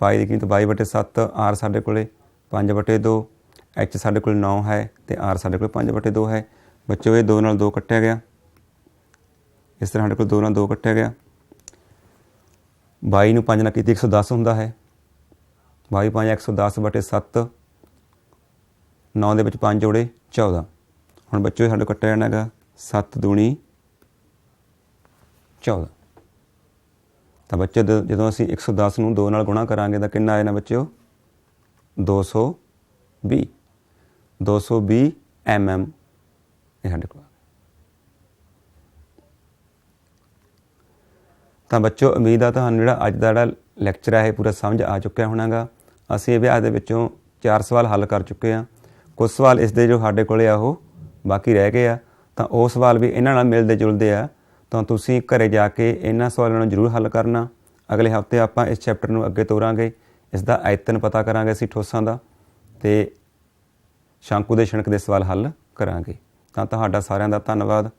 ਪਾਈ ਦੀ ਕੀਮਤ 22/7, R ਸਾਡੇ ਕੋਲ 5/2, H ਸਾਡੇ ਕੋਲ 9 ਹੈ ਤੇ R ਸਾਡੇ ਕੋਲ 5/2 ਹੈ। ਬੱਚੋ ਇਹ 2 ਨਾਲ 2 ਕੱਟਿਆ ਗਿਆ, ਇਸ ਤਰ੍ਹਾਂ ਸਾਡੇ ਕੋਲ 2 ਨਾਲ 2 ਕੱਟਿਆ ਗਿਆ। 22 ਨੂੰ 5 ਨਾਲ ਕੀਤੀ 110 ਹੁੰਦਾ ਹੈ। 22 5 110/7, 9 ਦੇ ਵਿੱਚ 5 ਜੋੜੇ 14। ਹੁਣ ਬੱਚੋ ਸਾਡੇ ਕੱਟਿਆ ਜਾਣਾ ਹੈਗਾ 7 ਦੂਣੀ 14। ਤਾਂ ਬੱਚੇ ਜਦੋਂ ਅਸੀਂ 110 ਨੂੰ 2 ਨਾਲ ਗੁਣਾ ਕਰਾਂਗੇ ਤਾਂ ਕਿੰਨਾ ਆ ਜਾਣਾ ਬੱਚਿਓ 220 220 mm ਇਹ ਸਾਡੇ ਕੋਲ। ਤਾਂ ਬੱਚੋ ਉਮੀਦ ਆ ਤੁਹਾਨੂੰ ਜਿਹੜਾ ਅੱਜ ਦਾ ਜਿਹੜਾ ਲੈਕਚਰ ਹੈ ਇਹ ਪੂਰਾ ਸਮਝ ਆ ਚੁੱਕਿਆ ਹੋਣਾਗਾ। ਅਸੀਂ ਅਭਿਆਸ ਦੇ ਵਿੱਚੋਂ 4 ਸਵਾਲ ਹੱਲ ਕਰ ਚੁੱਕੇ ਹਾਂ। ਕੁਝ ਸਵਾਲ ਇਸ ਦੇ ਜੋ ਸਾਡੇ ਕੋਲ ਆ ਉਹ ਬਾਕੀ ਰਹਿ ਗਏ ਆ, ਤਾਂ ਉਹ ਸਵਾਲ ਵੀ ਇਹਨਾਂ ਨਾਲ ਮਿਲਦੇ ਜੁਲਦੇ ਆ। ਤਾਂ ਤੁਸੀਂ ਘਰੇ ਜਾ ਕੇ ਇਹਨਾਂ ਸਵਾਲਾਂ ਨੂੰ ਜ਼ਰੂਰ ਹੱਲ ਕਰਨਾ। ਅਗਲੇ ਹਫਤੇ ਆਪਾਂ ਇਸ ਚੈਪਟਰ ਨੂੰ ਅੱਗੇ ਤੋਰਾਂਗੇ, ਇਸ ਦਾ ਆਇਤਨ ਪਤਾ ਕਰਾਂਗੇ ਅਸੀਂ ਠੋਸਾਂ ਦਾ, ਅਤੇ ਸ਼ੰਕੂ ਦੇ ਛਿਣਕ ਦੇ ਸਵਾਲ ਹੱਲ ਕਰਾਂਗੇ। ਤਾਂ ਤੁਹਾਡਾ ਸਾਰਿਆਂ ਦਾ ਧੰਨਵਾਦ।